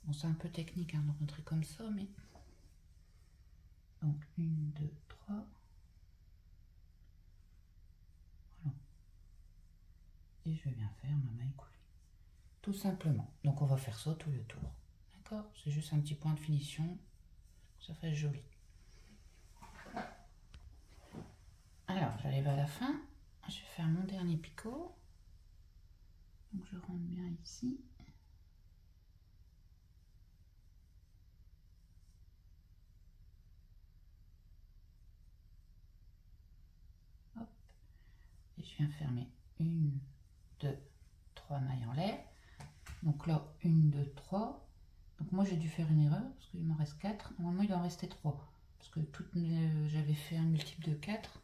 Bon, c'est un peu technique hein, de rentrer comme ça, mais... Donc, 1, 2, 3. Voilà. Et je viens faire ma maille coulée. Tout simplement. Donc, on va faire ça tout le tour. D'accord? C'est juste un petit point de finition. Ça fait joli. Alors, j'arrive à la fin. Je vais faire mon dernier picot. Donc, je rentre bien ici. Hop. Et je viens fermer 1, 2, 3 mailles en l'air. Donc là, 1, 2, 3. Donc moi, j'ai dû faire une erreur parce qu'il m'en reste 4. Normalement, il en restait 3. Parce que j'avais fait un multiple de 4.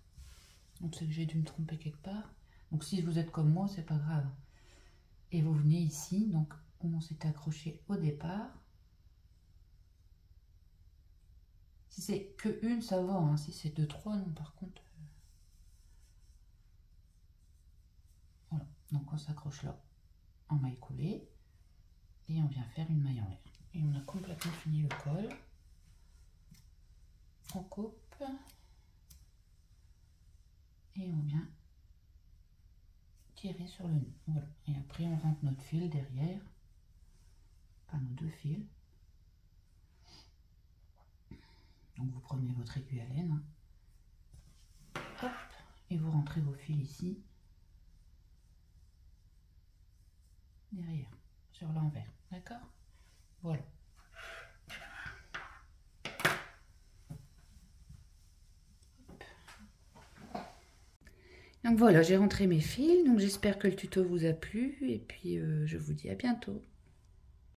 Donc c'est que j'ai dû me tromper quelque part. Donc si vous êtes comme moi, c'est pas grave. Et vous venez ici, donc on s'est accroché au départ. Si c'est que une, ça va. Hein. Si c'est 2, 3, non, par contre. Voilà. Donc on s'accroche là en maille coulée. Et on vient faire une maille en l'air. Et on a complètement fini le col. On coupe. Et on vient tirer sur le nœud. Voilà. Et après on rentre notre fil derrière. Enfin nos 2 fils. Donc vous prenez votre aiguille à laine. Hop. Et vous rentrez vos fils ici. Derrière. Sur l'envers. D'accord? Voilà. Donc voilà, j'ai rentré mes fils. Donc j'espère que le tuto vous a plu. Et puis je vous dis à bientôt.